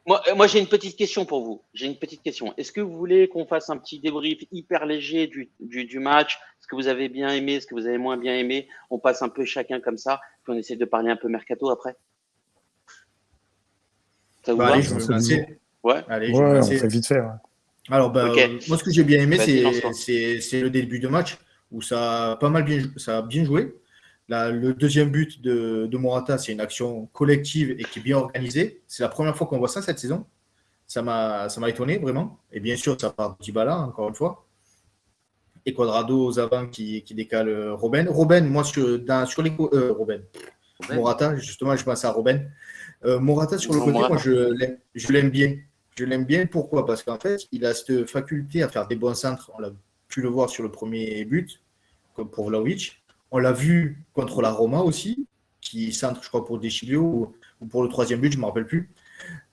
moi j'ai une petite question pour vous. Est-ce que vous voulez qu'on fasse un petit débrief hyper léger du match? Ce que vous avez bien aimé, ce que vous avez moins bien aimé? On passe un peu chacun comme ça, puis on essaie de parler un peu mercato après. Ça vous va? Allez, je vais me lancer. Ouais. Allez, on fait vite faire. Ouais. Alors, moi, ce que j'ai bien aimé, c'est le début de match où ça a bien joué. Là, le deuxième but de Morata, c'est une action collective et qui est bien organisée. C'est la première fois qu'on voit ça cette saison. Ça m'a étonné, vraiment. Et bien sûr, ça part de Dybala, encore une fois. Et Cuadrado aux avant qui décale Robben. Robben, moi, sur les Robben. Morata, justement, je pense à Robben. Morata, sur le côté, moi, je l'aime bien. Je l'aime bien, pourquoi? Parce qu'en fait, il a cette faculté à faire des bons centres. On l'a pu le voir sur le premier but, comme pour Vlahovic. On l'a vu contre la Roma aussi, qui centre, je crois, pour De Sciglio ou pour le troisième but, je ne me rappelle plus.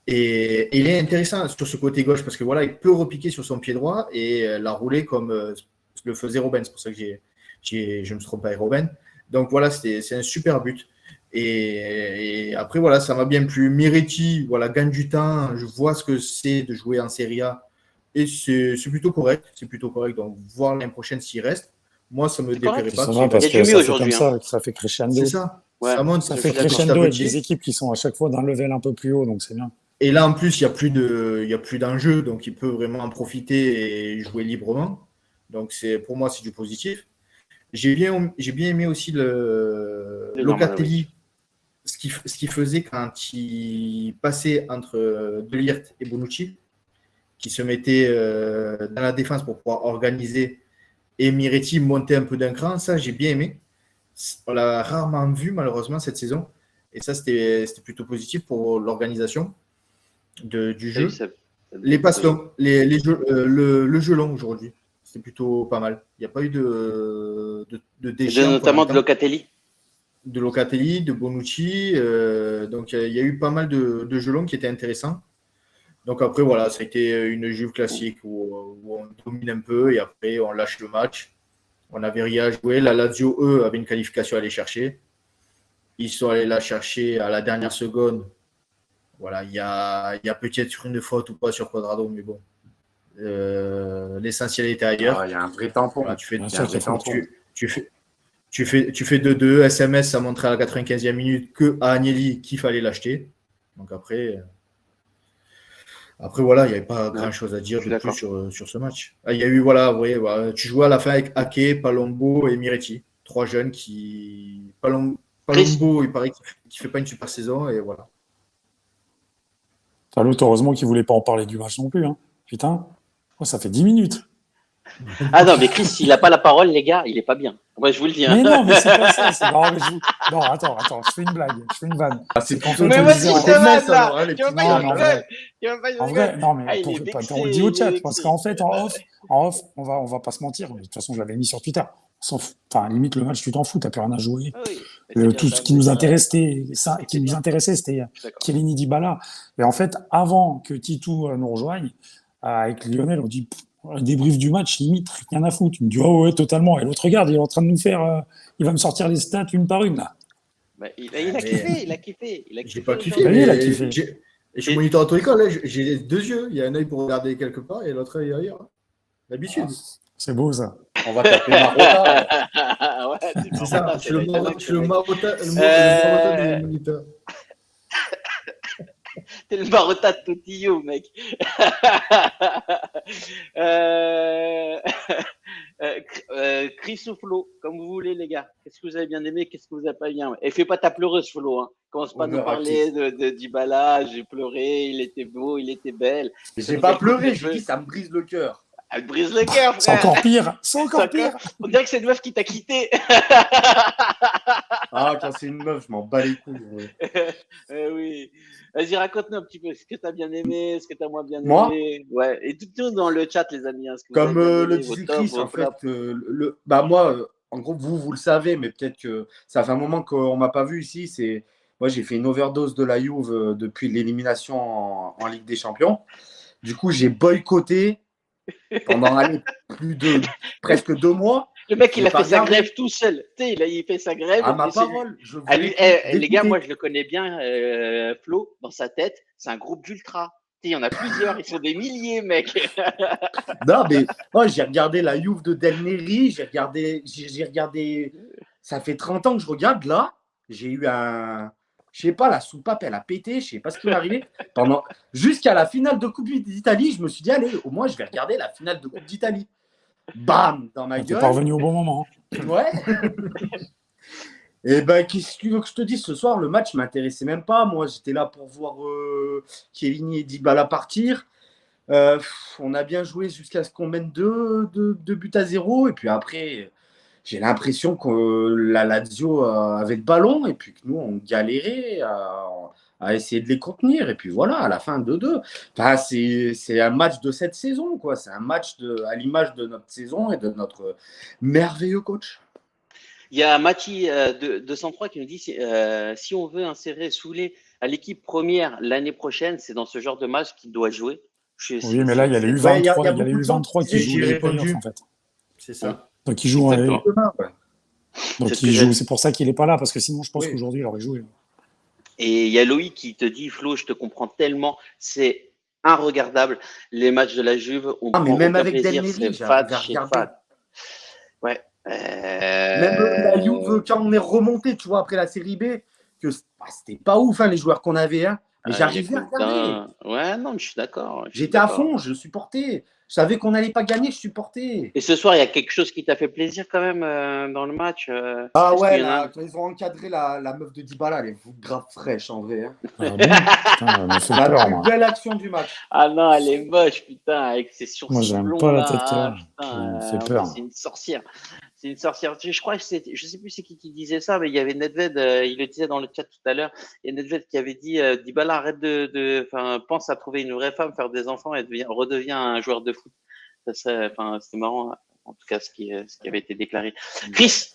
Et il est intéressant sur ce côté gauche parce que voilà, il peut repiquer sur son pied droit et la rouler comme le faisait Robben. C'est pour ça que je me suis trompé avec Robben. Donc voilà, c'est un super but. Et après, voilà, ça m'a bien plu. Miretti, voilà, gagne du temps. Je vois ce que c'est de jouer en Serie A. Et c'est plutôt correct. C'est plutôt correct. Donc, voir l'année prochaine s'il reste. moi, ça me C'est correct. déplairait Puis pas. ça va parce Il y a que du ça mieux fait comme aujourd'hui, ça fait crescendo. C'est ça. Ouais, Ça monte, Ça je fait suis d'accord. crescendo avec petit. des équipes qui sont à chaque fois d'un level un peu plus haut, donc c'est bien. Et là, en plus, il y a plus d'enjeu, donc il peut vraiment en profiter et jouer librement. Donc, pour moi, c'est du positif. J'ai bien aimé aussi C'est normal, oui. Locatelli, ce qu'il faisait quand il passait entre De Ligt et Bonucci, qui se mettait dans la défense pour pouvoir organiser, et Miretti monter un peu d'un cran. Ça, j'ai bien aimé. On l'a rarement vu, malheureusement, cette saison. Et ça, c'était plutôt positif pour l'organisation du T'as vu, jeu. ça Les faisait passes plutôt- longues, le jeu long aujourd'hui, c'était plutôt pas mal. Il n'y a pas eu de déchets en première Notamment de mi-temps. Locatelli. De Locatelli, de Bonucci. Donc il y a eu pas mal de jeux longs qui étaient intéressants. Donc après, voilà, ça a été une Juve classique où on domine un peu et après on lâche le match. On n'avait rien à jouer. La Lazio, eux, avait une qualification à aller chercher. Ils sont allés la chercher à la dernière seconde. Voilà, il y a peut-être une faute ou pas sur Quadrado, mais bon. L'essentiel était ailleurs. Ah, il y a un vrai tampon. Voilà, tu fais, Bien Il y a un sûr, vrai c'est fort. tampon. tu fais 2-2. SMS, ça montrait à la 95e minute que à Agnelli qu'il fallait l'acheter. Donc après voilà, il n'y avait pas grand-chose à dire je suis de plus d'accord. sur ce match. Ah, il y a eu, voilà, tu jouais à la fin avec Ake, Palombo et Miretti. Trois jeunes qui. Chris, Palombo, il paraît qu'il ne fait pas une super saison et voilà. T'as l'autre, heureusement qu'il voulait pas en parler du match non plus. Hein. Putain, oh, ça fait 10 minutes. ah non, mais Chris, s'il n'a pas la parole, les gars, il est pas bien. Moi, je vous le dis. Hein. Mais non, mais c'est pas ça. Non, mais non, attends, je fais une blague, je fais une vanne. Ah, C'est c'est qu'en plutôt fait, Mais on moi disait aussi, en je te de vanne Metz, là. alors, hein, les Tu veux petits pas Non, que je mais en rigole? vrai, Tu veux pas que je en vrai, rigole? non, mais Ah, il est on le dit vexé, au il chat, est parce vexé. qu'en fait, en off, on va pas se mentir. Mais de toute façon, je l'avais mis sur Twitter. On s'en fout. Enfin, limite, le match, tu t'en fous, t'as plus rien à jouer. Ah oui, mais c'est bien Tout ça, ce qui de nous dire intéressait, ce qui était bien. c'était Je suis d'accord. Chiellini Dybala. Et en fait, avant que Titou nous rejoigne, avec Lionel, on dit un débrief du match, limite, rien à foutre. Il me dit, oh ouais, totalement. Et l'autre, regarde, il est en train de nous faire, il va me sortir les stats une par une, là. Bah, il a Mais kiffé, il a kiffé. Il a j'ai kiffé pas kiffé, Bah aujourd'hui. oui, il a mais kiffé. je monite à ton école. Là, j'ai deux yeux. Il y a un œil pour regarder quelque part et l'autre œil ailleurs. Hein. D'habitude. C'est beau, ça. On va taper Marotta. Ouais, c'est C'est ça. Marotta, Je c'est suis vrai, je suis le mec. Marotta, le Marotta des moniteurs. T'es le Marotta de Totillo, mec. euh... Chris ou Flo, comme vous voulez, les gars. Qu'est-ce que vous avez bien aimé, qu'est-ce que vous avez pas bien? Et fais pas ta pleureuse, Flo. Hein. Commence pas à nous Honneur à parler Chris. de Dybala. J'ai pleuré, il était beau, il était belle. J'ai pas pleuré, j'ai dit ça me brise le cœur. Elle me brise le cœur, C'est frère. encore pire. C'est encore C'est pire. On dirait que c'est une meuf qui t'a quitté. Ah, quand c'est une meuf, je m'en bats les couilles. Ouais. Oui. Vas-y, raconte-nous un petit peu ce que tu as bien aimé, ce que tu as moins bien Moi, aimé. Ouais. Et dites-nous dans le chat, les amis, hein, ce que vous avez comme bien le aimé, vos disait tops, Chris, vos en fait, flops. bah moi, en gros, vous le savez, mais peut-être que ça fait un moment qu'on m'a pas vu ici. Moi, j'ai fait une overdose de la Juve depuis l'élimination en Ligue des Champions. Du coup, j'ai boycotté pendant presque 2 mois. Le mec, il J'ai a pas fait sa regardé. grève tout seul. Tu sais, il fait sa grève. À ma et c'est lui. parole, je À voulais lui, plus les gars, d'écouter. moi, je le connais bien, Flo, dans sa tête, c'est un groupe d'ultra. Tu sais, il y en a plusieurs, ils sont des milliers, mec. Non, mais moi, j'ai regardé la Juve de Del Neri, j'ai regardé. Ça fait 30 ans que je regarde là. J'ai eu un. Je sais pas, la soupape, elle a pété, je sais pas ce qui m'est arrivé. Jusqu'à la finale de Coupe d'Italie, je me suis dit, allez, au moins, je vais regarder la finale de Coupe d'Italie. Bam, dans ma T'es gueule. pas revenu au bon moment. Ouais. Et ben, qu'est-ce que tu veux que je te dise ce soir? Le match m'intéressait même pas. Moi, j'étais là pour voir Chiellini et Dybala partir. On a bien joué jusqu'à ce qu'on mène 2-0. Et puis après, j'ai l'impression que la Lazio avait le ballon et puis que nous, on galérait à essayer de les contenir. Et puis voilà, à la fin, 2-2. Enfin, c'est un match de cette saison, quoi. C'est un match à l'image de notre saison et de notre merveilleux coach. Il y a Mati de 203 qui nous dit si on veut insérer Soulé à l'équipe première l'année prochaine, c'est dans ce genre de match qu'il doit jouer. Oui, mais là, il y a les Ouais, il y a U23, il y a les beaucoup de gens U23 qui qui disaient, jouent j'ai les playoffs, répondu. en fait. C'est ça. Donc, ils jouent. Exactement. Donc, C'est ce que il j'ai joue. dit. C'est pour ça qu'il n'est pas là, parce que sinon, je pense Oui. qu'aujourd'hui, il aurait joué. Et il y a Loïc qui te dit Flo, je te comprends tellement, c'est regardable. Les matchs de la Juve, on Ah, mais prend même aucun avec Del plaisir, Neri, c'est j'arrive fade à chez regarder. fade. Ouais. Même la Juve, quand on est remonté, tu vois, après la série B, que c'était pas ouf, hein, les joueurs qu'on avait. Hein. Mais j'arrivais à regarder. Ouais, non, mais je suis d'accord. J'étais à fond, je supportais. Je savais qu'on n'allait pas gagner, je supportais. Et ce soir, il y a quelque chose qui t'a fait plaisir quand même dans le match Ah est-ce ouais, qu'il y en a là, quand ils ont encadré la meuf de Dybala, elle est grave fraîche en vrai. Hein. Ah bon? Putain, elle m'a fait La peur, plus moi. belle action du match. Ah non, elle est moche, putain, avec ses Moi, sourcils j'aime blonds pas la là. tête qu'elle a. Putain, Elle me fait en fait, peur. c'est une sorcière. C'est une sorcière. Je crois que c'était, je sais plus c'est qui disait ça, mais il y avait Nedved, il le disait dans le chat tout à l'heure. Il y a Nedved qui avait dit, Dybala, arrête enfin, pense à trouver une vraie femme, faire des enfants et redevient un joueur de foot. Enfin, c'était marrant, en tout cas, ce qui avait été déclaré. Chris,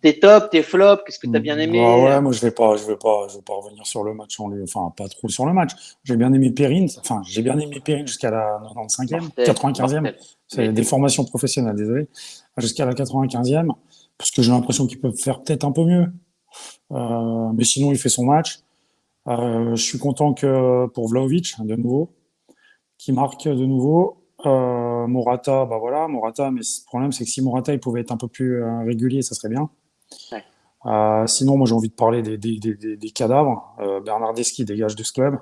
tes tops, tes flops, qu'est-ce que tu as bien aimé? Bah ouais, moi je vais pas revenir sur le match enfin pas trop sur le match. J'ai bien aimé Perrine, jusqu'à la 95e, Mortel, 95e. mortel. C'est des formations professionnelles, désolé. Jusqu'à la 95e, parce que j'ai l'impression qu'ils peuvent faire peut-être un peu mieux. Mais sinon, il fait son match. Je suis content que pour Vlahovic, de nouveau, qui marque de nouveau. Morata, bah voilà, Morata, mais le problème c'est que si Morata il pouvait être un peu plus régulier, ça serait bien. Ouais. Sinon, moi j'ai envie de parler des cadavres. Bernardeschi dégage de ce club.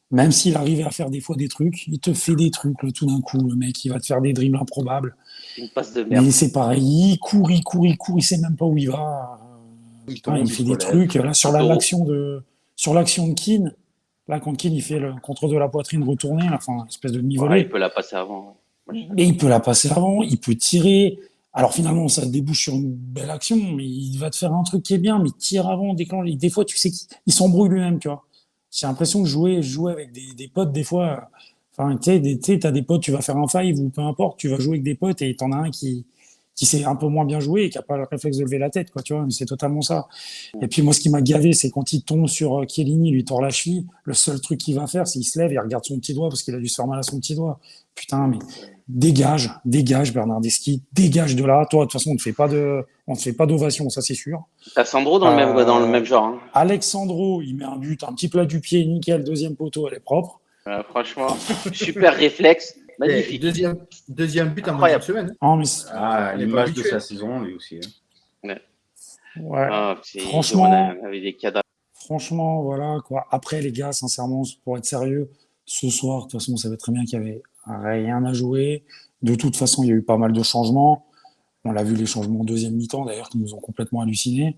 Même s'il arrivait à faire des fois des trucs, il te fait des trucs là, tout d'un coup. Le mec, il va te faire des dribbles improbables. Une passe de merde. Mais c'est pareil, il court, il sait même pas où il va. Putain, il fait des trucs. Là, sur l'action de Keane, là, quand Keane il fait le contre de la poitrine retourné, là, enfin, espèce de demi-volée. Ouais, il peut la passer avant. Mais il peut la passer avant, il peut tirer. Alors finalement, ça débouche sur une belle action, mais il va te faire un truc qui est bien, mais tire avant, déclenche. Des fois, tu sais qu'il s'embrouille lui-même, tu vois. J'ai l'impression que jouer avec des potes, des fois, enfin, tu sais, t'as des potes, tu vas faire un five ou peu importe, tu vas jouer avec des potes et t'en as un qui sait un peu moins bien jouer et qui a pas le réflexe de lever la tête, quoi, tu vois. C'est totalement ça. Et puis moi, ce qui m'a gavé, c'est quand il tombe sur Chiellini, lui tord la cheville, le seul truc qu'il va faire, c'est qu'il se lève et il regarde son petit doigt parce qu'il a dû se faire mal à son petit doigt. Putain, mais dégage Bernardeschi, dégage de là. Toi, de toute façon, on ne te fait pas d'ovation, ça c'est sûr. T'as Sandro dans le même genre. Hein. Alexandro, il met un but, un petit plat du pied, nickel, deuxième poteau, elle est propre. Franchement, super réflexe, magnifique. Deuxième but en moins d'une semaine. L'image de sa saison, lui aussi. Hein. Ouais. Franchement, on avait des cadavres. Franchement, voilà quoi. Après, les gars, sincèrement, pour être sérieux, ce soir, de toute façon, on savait très bien qu'il y avait rien à jouer. De toute façon, il y a eu pas mal de changements. On l'a vu, les changements en deuxième mi-temps, d'ailleurs, qui nous ont complètement hallucinés.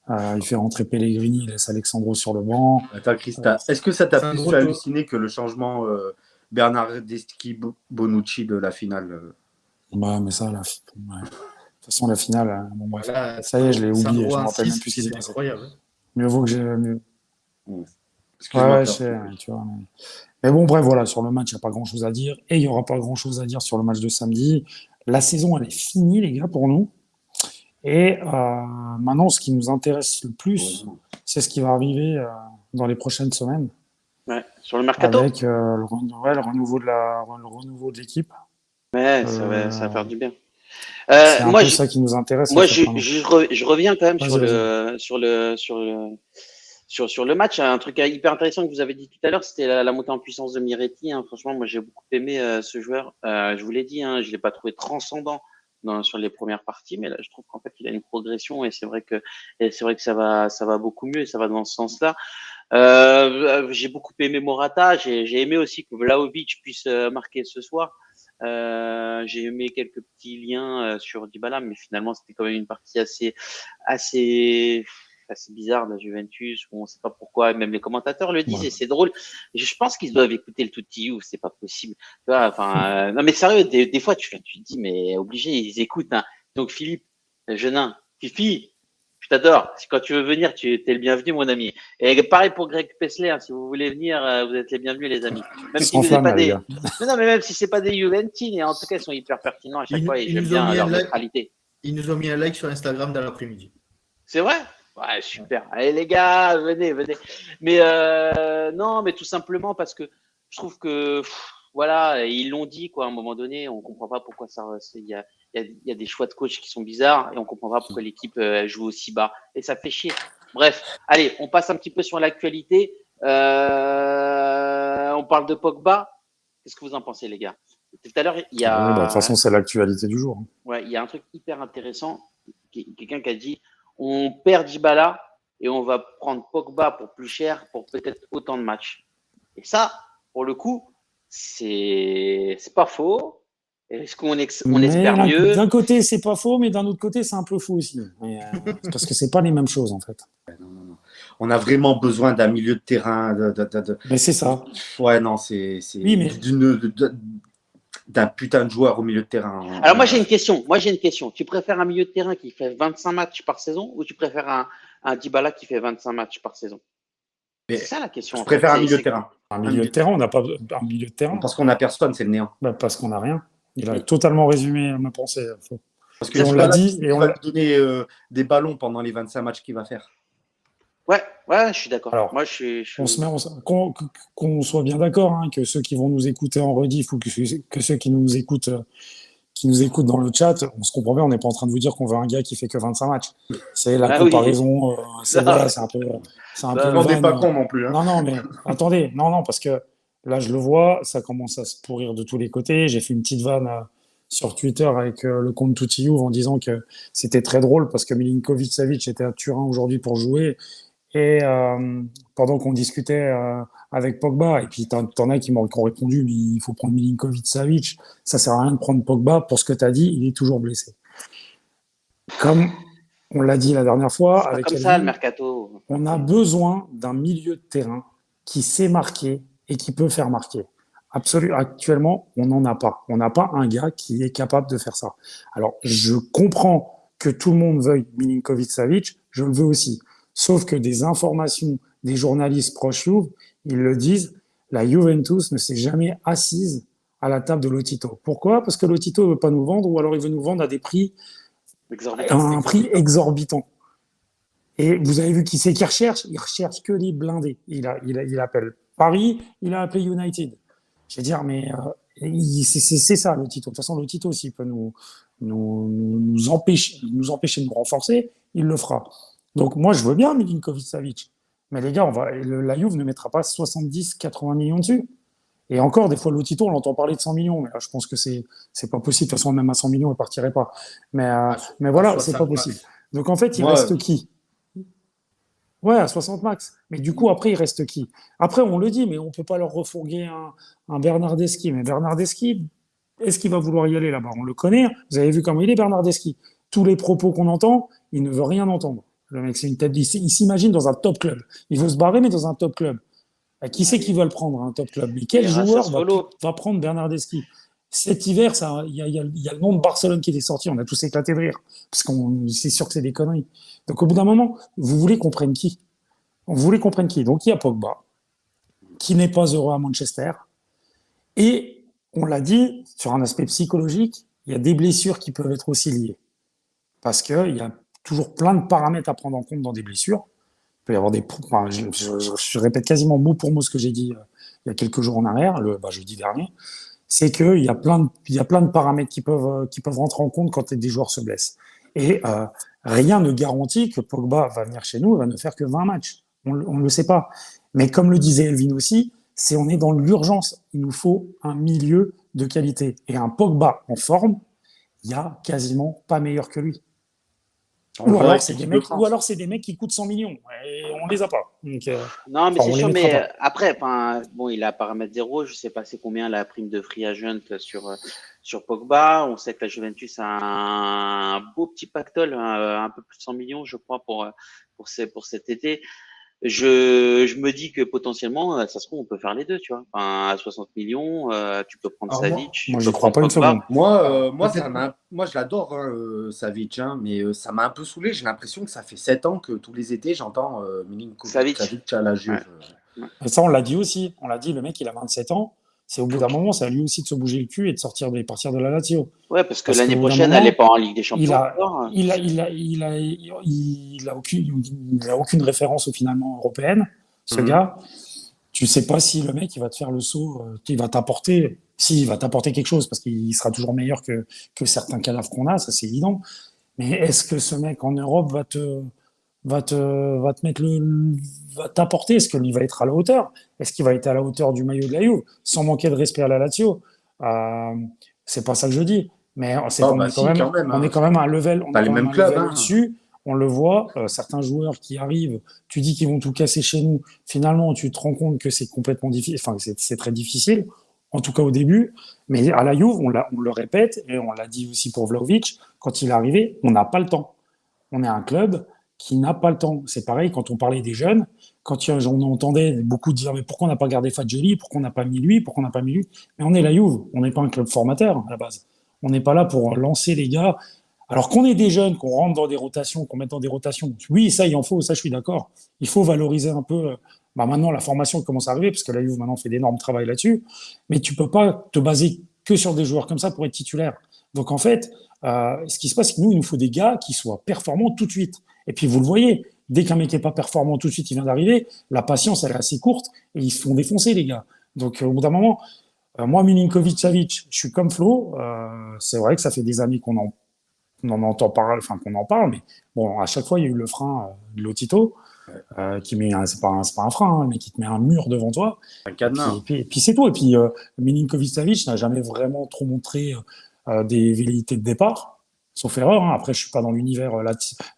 Il fait rentrer Pellegrini, il laisse Alexandro sur le banc. Attends, Christa, est-ce que ça t'a plus fait halluciner que le changement Bernardeschi-Bonucci de la finale Ouais, mais ça, de toute façon, la finale, bon, bref. Voilà, ça y est, je l'ai oublié. Je me rappelle même plus ce qui s'est passé. Incroyable. Mieux vaut que j'ai mieux. Ouais, tu vois. Mais bon, bref, voilà, sur le match, il n'y a pas grand-chose à dire. Et il n'y aura pas grand-chose à dire sur le match de samedi. La saison, elle est finie, les gars, pour nous. Et maintenant, ce qui nous intéresse le plus, c'est ce qui va arriver dans les prochaines semaines. Ouais, sur le mercato. Avec le renouveau de l'équipe. Ouais, ça va faire du bien. C'est un peu ça qui nous intéresse. Moi, je reviens quand même sur le match. Un truc hyper intéressant que vous avez dit tout à l'heure, c'était la montée en puissance de Miretti. Hein. Franchement, moi, j'ai beaucoup aimé ce joueur. Je vous l'ai dit, hein, je l'ai pas trouvé transcendant sur les premières parties, mais là, je trouve qu'en fait, il a une progression et c'est vrai que ça va beaucoup mieux et ça va dans ce sens-là. J'ai beaucoup aimé Morata. J'ai aimé aussi que Vlahovic puisse marquer ce soir. J'ai aimé quelques petits liens sur Dybala, mais finalement c'était quand même une partie assez bizarre de la Juventus où on ne sait pas pourquoi, même les commentateurs le disent et c'est drôle. Je pense qu'ils doivent écouter le Tutti ou c'est pas possible. Tu vois, enfin, non mais sérieux, des fois tu te dis mais obligé ils écoutent. Hein. Donc Philippe, Genin, Fifi. Je t'adore. Quand tu veux venir, tu es le bienvenu, mon ami. Et pareil pour Greg Pessler. Hein, si vous voulez venir, vous êtes les bienvenus, les amis. Même si vous n'êtes pas des, non, mais même si c'est pas des Juventines, en tout cas, ils sont hyper pertinents à chaque fois et j'aime bien leur neutralité. Ils nous ont mis un like sur Instagram dans l'après-midi. C'est vrai? Ouais, super. Allez, les gars, venez. Mais non, mais tout simplement parce que je trouve que voilà, ils l'ont dit quoi. À un moment donné, on comprend pas pourquoi ça. Il y a des choix de coach qui sont bizarres et on comprend pas pourquoi l'équipe joue aussi bas et ça fait chier. Bref, allez, on passe un petit peu sur l'actualité. On parle de Pogba. Qu'est-ce que vous en pensez, les gars? Tout à l'heure, il y a. De toute façon, c'est l'actualité du jour. Ouais, il y a un truc hyper intéressant. quelqu'un qui a dit on perd Dybala et on va prendre Pogba pour plus cher pour peut-être autant de matchs. Et ça, pour le coup, c'est pas faux. Est-ce qu'on espère mieux? D'un côté, c'est pas faux, mais d'un autre côté, c'est un peu faux aussi. Parce que c'est pas les mêmes choses, en fait. Non. On a vraiment besoin d'un milieu de terrain. Mais c'est ça. Ouais, non, c'est Oui, mais d'un putain de joueur au milieu de terrain. Alors moi j'ai une question. Tu préfères un milieu de terrain qui fait 25 matchs par saison ou tu préfères un Dybala qui fait 25 matchs par saison? Mais c'est ça la question. Je préfère un milieu de terrain. Un milieu de terrain, on n'a pas un milieu de terrain. Parce qu'on n'a personne, c'est le néant. Parce qu'on n'a rien. Il a totalement résumé ma pensée. Parce que on l'a dit. Et on va donner des ballons pendant les 25 matchs qu'il va faire. Ouais, je suis d'accord. Alors, moi, qu'on soit bien d'accord, hein, que ceux qui vont nous écouter en rediff ou que ceux qui nous écoutent dans le chat, on se comprend bien, on n'est pas en train de vous dire qu'on veut un gars qui fait que 25 matchs. C'est la comparaison, oui. c'est un peu. On n'est pas con non plus. Hein. Non, mais attendez, non, parce que là, je le vois, ça commence à se pourrir de tous les côtés. J'ai fait une petite vanne sur Twitter avec le compte Toutiyouv en disant que c'était très drôle parce que Milinkovic-Savic était à Turin aujourd'hui pour jouer. Et pendant qu'on discutait avec Pogba, et puis t'en as qui m'ont répondu, mais il faut prendre Milinkovic-Savic, ça sert à rien de prendre Pogba, pour ce que t'as dit, il est toujours blessé. Comme on l'a dit la dernière fois, avec comme Elvin, ça, le mercato. On a besoin d'un milieu de terrain qui sait marquer et qui peut faire marquer. Actuellement, on n'en a pas. On n'a pas un gars qui est capable de faire ça. Alors, je comprends que tout le monde veuille Milinkovic-Savic, je le veux aussi. Sauf que des informations des journalistes proches Juve, ils le disent, la Juventus ne s'est jamais assise à la table de Lotito. Pourquoi? Parce que Lotito ne veut pas nous vendre, ou alors il veut nous vendre à des prix, un prix exorbitant. Et vous avez vu qui c'est qu'il recherche? Il recherche que les blindés. Il appelle Paris, il a appelé United. Je veux dire, mais c'est ça, Lotito. De toute façon, Lotito, s'il peut nous empêcher de nous renforcer, il le fera. Donc moi, je veux bien Milinkovic-Savic. Mais les gars, la Juve ne mettra pas 70-80 millions dessus. Et encore, des fois, Lotito, on l'entend parler de 100 millions. Mais là, je pense que c'est pas possible. De toute façon, même à 100 millions, il ne partirait pas. Mais voilà, c'est pas possible. Donc en fait, il reste qui? Ouais, à 60 max. Mais du coup, après, il reste qui? Après, on le dit, mais on ne peut pas leur refourguer un Bernardeschi. Mais Bernardeschi, est-ce qu'il va vouloir y aller là-bas? On le connaît. Vous avez vu comment il est, Bernardeschi. Tous les propos qu'on entend, il ne veut rien entendre. Le mec, c'est une tête. Il s'imagine dans un top club. Il veut se barrer, mais dans un top club. Qui c'est qui va le prendre, un top club? Mais quel joueur va prendre Bernardeschi? Cet hiver, il y a le nom de Barcelone qui était sorti. On a tous éclaté de rire. Parce qu'on c'est sûr que c'est des conneries. Donc, au bout d'un moment, vous voulez qu'on prenne qui? On voulait qu'on prenne qui? Donc, il y a Pogba, qui n'est pas heureux à Manchester. Et, on l'a dit, sur un aspect psychologique, il y a des blessures qui peuvent être aussi liées. Parce qu'il y a toujours plein de paramètres à prendre en compte dans des blessures. Il peut y avoir je répète quasiment mot pour mot ce que j'ai dit il y a quelques jours en arrière, jeudi dernier. C'est qu'il y a plein de paramètres qui peuvent rentrer en compte quand des joueurs se blessent. Et rien ne garantit que Pogba va venir chez nous et va ne faire que 20 matchs. On ne le sait pas. Mais comme le disait Elvin aussi, on est dans l'urgence. Il nous faut un milieu de qualité. Et un Pogba en forme, il n'y a quasiment pas meilleur que lui. Ou alors, c'est des mecs qui coûtent 100 millions. Et on ne les a pas. Donc, non, mais c'est sûr. Mais après, il a paramètre zéro. Je ne sais pas c'est combien la prime de free agent sur Pogba. On sait que la Juventus a un beau petit pactole, un peu plus de 100 millions, je crois, pour cet été. Je me dis que potentiellement, ça se trouve, on peut faire les deux, tu vois. À 60 millions, tu peux prendre Savic. Moi, je ne crois pas une seconde. Moi, je l'adore, Savic, mais ça m'a un peu saoulé. J'ai l'impression que ça fait 7 ans que tous les étés, j'entends Milinkovic à la Juve. Ouais. Ça, on l'a dit aussi. On l'a dit, le mec, il a 27 ans. C'est au bout d'un moment, c'est à lui aussi de se bouger le cul et de partir de la Lazio. Ouais, parce que l'année prochaine, elle n'est pas en Ligue des Champions. Il a aucune référence finalement européenne, ce gars. Tu sais pas si le mec, il va te faire le saut, il va t'apporter quelque chose parce qu'il sera toujours meilleur que certains cadavres qu'on a, ça c'est évident. Mais est-ce que ce mec en Europe va t'apporter? Est-ce que lui va être à la hauteur? Est-ce qu'il va être à la hauteur du maillot de la Juve? Sans manquer de respect à la Lazio. C'est pas ça que je dis. Mais bah si, quand même, on hein. est quand même à un level, Pas les mêmes clubs, hein. au-dessus. On le voit, certains joueurs qui arrivent, tu dis qu'ils vont tout casser chez nous. Finalement, tu te rends compte que c'est complètement difficile, enfin, que c'est très difficile, en tout cas au début. Mais à la Juve, on le répète, et on l'a dit aussi pour Vlahovic, quand il est arrivé, on n'a pas le temps. On est un club qui n'a pas le temps. C'est pareil quand on parlait des jeunes, quand on entendait beaucoup dire mais pourquoi on n'a pas gardé Fadjoli, pourquoi on n'a pas mis lui, pourquoi on n'a pas mis lui. Mais on est la Juve, on n'est pas un club formateur à la base. On n'est pas là pour lancer les gars. Alors qu'on est des jeunes, qu'on rentre dans des rotations, qu'on mette dans des rotations. Oui, ça, il en faut, ça, je suis d'accord. Il faut valoriser un peu. Maintenant, la formation commence à arriver, parce que la Juve maintenant fait d'énormes travail là-dessus. Mais tu peux pas te baser que sur des joueurs comme ça pour être titulaire. Donc en fait, ce qui se passe, c'est que nous, il nous faut des gars qui soient performants tout de suite. Et puis vous le voyez, dès qu'un mec n'est pas performant tout de suite, il vient d'arriver, la patience, elle est assez courte, et ils se font défoncer, les gars. Donc au bout d'un moment, moi, Milinkovic-Savic, je suis comme Flo. C'est vrai que ça fait des années on en entend parler, enfin qu'on en parle, mais bon, à chaque fois, il y a eu le frein de Lotito, qui met, c'est pas un frein, mais qui te met un mur devant toi. Un cadenas. Et puis c'est tout. Et puis Milinkovic-Savic n'a jamais vraiment trop montré des velléités de départ, sauf erreur. Hein. Après, je suis pas dans l'univers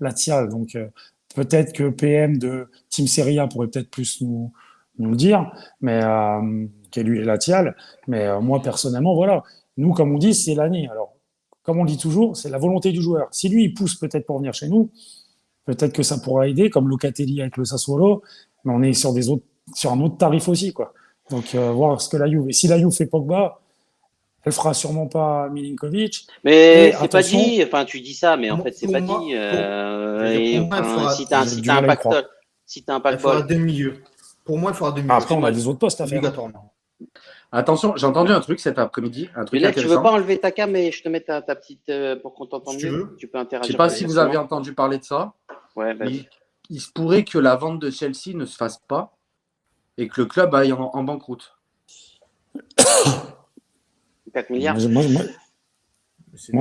latial, donc peut-être que PM de Team Serie A pourrait peut-être plus nous le dire, mais qui est lui latial. Mais moi personnellement, voilà. Nous, comme on dit, c'est l'année. Alors, comme on le dit toujours, c'est la volonté du joueur. Si lui, il pousse peut-être pour venir chez nous, peut-être que ça pourra aider, comme Locatelli avec le Sassuolo, mais on est sur un autre tarif aussi, quoi. Donc, voir ce que la Juve. Et si la Juve fait Pogba, elle fera sûrement pas Milinkovic. Mais Et c'est pas attention, dit, enfin tu dis ça, mais en fait c'est Pour pas moi, dit. je veux dire, Et, pour moi, enfin, si j'ai du mal à y croire. t'as un il fera pack-ball, deux milieux. Pour moi, il fera deux milieux. Après, on a des autres postes à faire. Obligatoirement. Attention, j'ai entendu un truc cet après-midi, un truc Lionel, tu veux pas intéressant. enlever ta cam et je te mets ta petite pour qu'on t'entende Si tu mieux. veux. Tu peux Je interagir sais pas plus si vous facilement. avez entendu parler de ça. Ouais, vas-y. Il se pourrait que la vente de Chelsea ne se fasse pas et que le club aille en banqueroute. 4 milliards. Moi,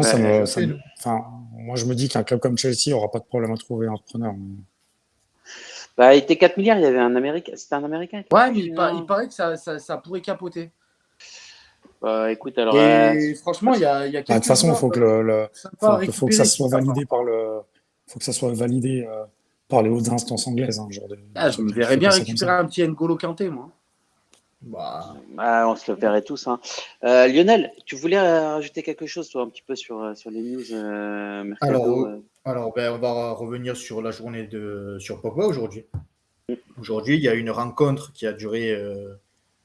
ça Ouais, me, je sais, non. enfin, moi, je me dis qu'un club comme Chelsea aura pas de problème à trouver un repreneur. Bah, il était 4 milliards, il y avait un Américain. C'était un Américain. Ouais, mais il paraît que ça pourrait capoter. Bah, écoute, alors. Et franchement, il y a De quelques toute façon, il faut que sympas à faut que ça récupérer soit qui savent. validé faut que ça soit validé par les hautes instances anglaises. Hein, genre Je me verrais bien récupérer un petit N'Golo Kanté, moi. Bah, On se le ferait tous. Hein. Lionel, tu voulais rajouter quelque chose, toi, un petit peu sur les news mercado. alors on va revenir sur la journée sur Pogba aujourd'hui. Aujourd'hui, il y a une rencontre qui a duré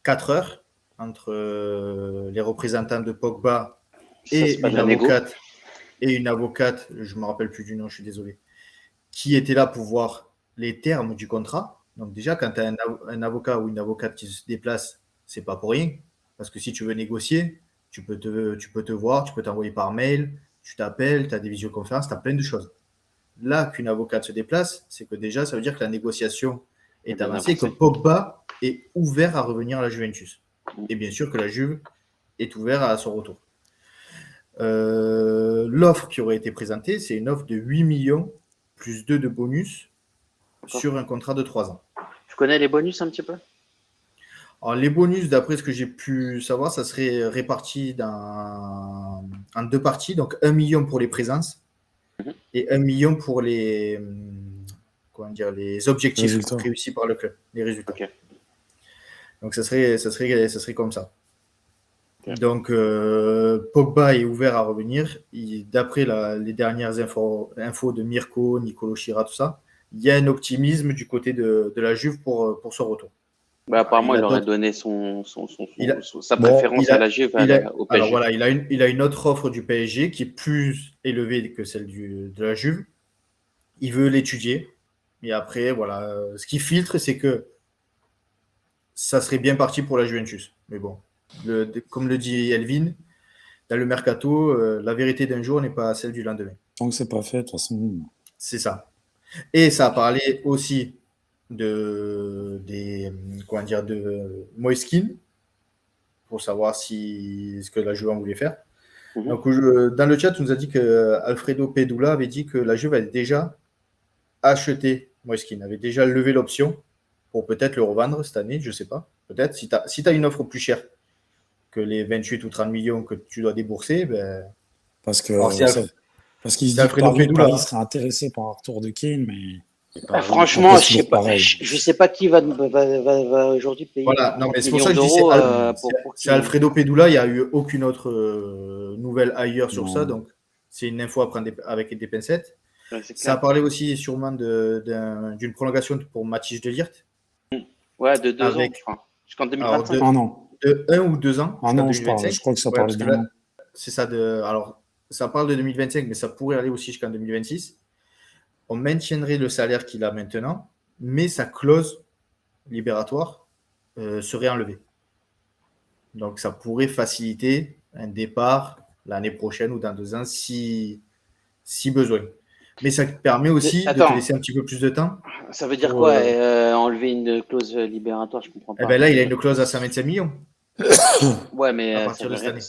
4 heures entre les représentants de Pogba Ça, c'est pas de la négo. une avocate, je ne me rappelle plus du nom, je suis désolé, qui était là pour voir les termes du contrat. Donc déjà, quand tu as un avocat ou une avocate qui se déplace, c'est pas pour rien. Parce que si tu veux négocier, tu peux te voir, tu peux t'envoyer par mail, tu t'appelles, tu as des visioconférences, tu as plein de choses. Là, qu'une avocate se déplace, c'est que déjà, ça veut dire que la négociation est bien avancée, que avancé. Pogba est ouvert à revenir à la Juventus. Et bien sûr que la Juve est ouverte à son retour. L'offre qui aurait été présentée, c'est une offre de 8 millions plus 2 de bonus sur un contrat de 3 ans. Tu connais les bonus un petit peu? Alors, les bonus, d'après ce que j'ai pu savoir, ça serait réparti en 2 parties. Donc 1 million pour les présences et 1 million pour les objectifs réussis par le club, les résultats. Okay. Donc ça serait comme ça. Okay. Donc Pogba est ouvert à revenir. D'après les dernières infos de Mirko, Nicolo Schira, tout ça, il y a un optimisme du côté de la Juve pour son retour. Bah, apparemment, il aurait donné sa préférence à la Juve au PSG. Alors voilà, il a une autre offre du PSG qui est plus élevée que celle de la Juve. Il veut l'étudier. Et après, voilà, ce qui filtre, c'est que ça serait bien parti pour la Juventus. Mais bon, comme le dit Elvin, dans le mercato, la vérité d'un jour n'est pas celle du lendemain. Tant que c'est pas fait, de toute façon. C'est ça. Et ça a parlé aussi de Moiskin pour savoir ce que la Juve en voulait faire. Donc, dans le chat, on nous a dit que Alfredo Pedula avait dit que la Juve avait déjà acheté Moiskin, avait déjà levé l'option pour peut-être le revendre cette année, je ne sais pas. Peut-être, si tu as une offre plus chère que les 28 ou 30 millions que tu dois débourser, ben, Parce que Alors, parce qu'il se c'est dit que Alfredo Pedula, Paris hein. serait intéressé par un retour de Kane, mais Franchement, après, je c'est sais toujours pas, pareil. je sais pas qui va aujourd'hui payer Voilà, non, 30 mais c'est pour millions ça que je dis d'euros pour c'est qui. Alfredo Pedula. Il n'y a eu aucune autre nouvelle ailleurs sur ça. Non. Donc, c'est une info à prendre avec des pincettes. Ouais, c'est Ça a clair. parlé aussi sûrement d'une prolongation pour Mathis de Ligt Ouais, de 2 ans, je avec crois. Jusqu'en alors, 2025. Ah non. de 1 ou 2 ans Ah jusqu'en non, je 2025. crois que ça Ouais, parlait parce que d'un là, an. c'est ça alors, ça parle de 2025, mais ça pourrait aller aussi jusqu'en 2026. On maintiendrait le salaire qu'il a maintenant, mais sa clause libératoire serait enlevée. Donc, ça pourrait faciliter un départ l'année prochaine ou dans 2 ans si besoin. Mais ça permet aussi de te Attends, laisser un petit peu plus de temps ça veut dire pour. quoi enlever une clause libératoire? Je comprends Eh pas. ben là, il a une clause à 125 millions Ouais, mais à ça partir de veut cette rien. année.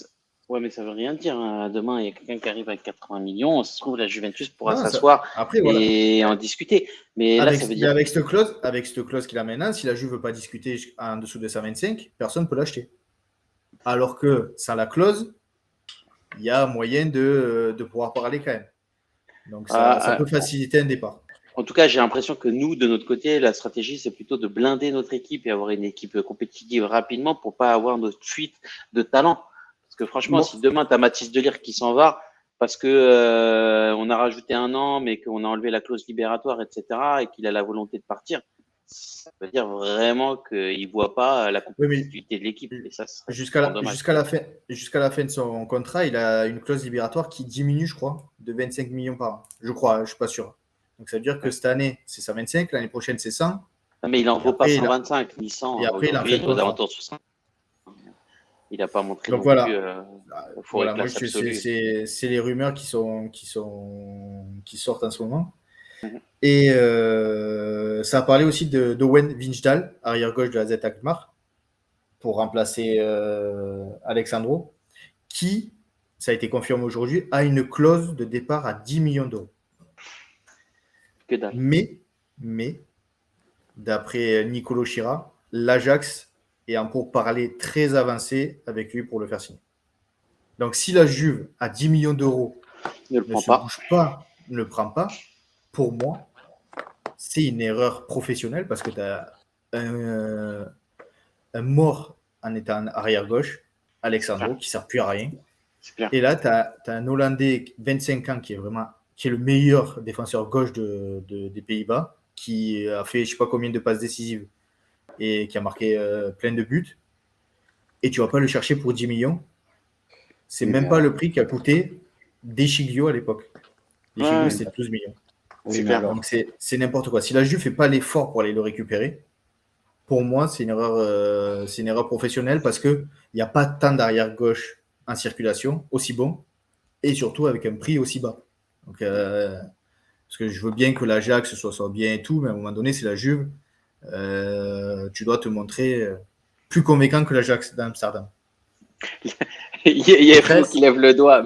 Ouais, mais ça veut rien dire, hein. Demain, il y a quelqu'un qui arrive avec 80 millions. Ça se trouve, la Juventus pourra Non, s'asseoir après, voilà. et en discuter. Mais là, ça veut dire. Avec cette clause qu'il a maintenant, si la Juve ne veut pas discuter en dessous de 125, personne ne peut l'acheter. Alors que sans la clause, il y a moyen de pouvoir parler quand même. Donc ça peut faciliter un départ. En tout cas, j'ai l'impression que nous, de notre côté, la stratégie, c'est plutôt de blinder notre équipe et avoir une équipe compétitive rapidement pour pas avoir notre fuite de talent. Parce que franchement, Bon. si demain, tu as Mathis Delire qui s'en va parce que on a rajouté 1 an, mais qu'on a enlevé la clause libératoire, etc., et qu'il a la volonté de partir, ça veut dire vraiment qu'il voit pas la Oui, mais compétitivité de l'équipe. Et ça, c'est jusqu'à vraiment dommage. la fin de son contrat, il a une clause libératoire qui diminue, je crois, de 25 millions par an. Je crois, je ne suis pas sûr. Donc ça veut dire que cette année, c'est 125, l'année prochaine, c'est 100. Ah, mais il en Et vaut pas après, 125 ni 100. et après, il en Aujourd'hui, fait il est aux quoi, alentours de 60. Il n'a pas montré Donc non voilà. plus Voilà, euphorique moi, classe absolue. c'est les rumeurs qui sortent en ce moment. Mhm. Et ça a parlé aussi d'Owen Wijndal, arrière-gauche de la Z Alkmaar, pour remplacer Alexandro, qui, ça a été confirmé aujourd'hui, a une clause de départ à 10 millions d'euros. Que dalle. Mais d'après Nicolo Chira, l'Ajax est en pourparlers très avancé avec lui pour le faire signer. Donc si la Juve à 10 millions d'euros Ne le ne prend se pas. bouge pas, ne le prend pas, pour moi, c'est une erreur professionnelle parce que tu as un mort en étant arrière-gauche, Alexandro, qui ne sert plus à rien. C'est clair. Et là, tu as un Hollandais, 25 ans, qui est le meilleur défenseur gauche des Pays-Bas, qui a fait je ne sais pas combien de passes décisives et qui a marqué plein de buts. Et tu ne vas pas le chercher pour 10 millions. C'est même pas le prix qu'a coûté Deschiglio à l'époque. Deschiglio, Ouais. c'était 12 millions. C'est mais clair. alors, Donc c'est n'importe quoi. Si la Juve ne fait pas l'effort pour aller le récupérer, pour moi, c'est une erreur professionnelle parce qu'il n'y a pas tant d'arrière-gauche en circulation aussi bon et surtout avec un prix aussi bas. Donc, parce que je veux bien que l'Ajax soit bien et tout, mais à un moment donné, c'est la Juve. Tu dois te montrer plus convaincant que l'Ajax d'Amsterdam. Il y a Flo qui lève le doigt.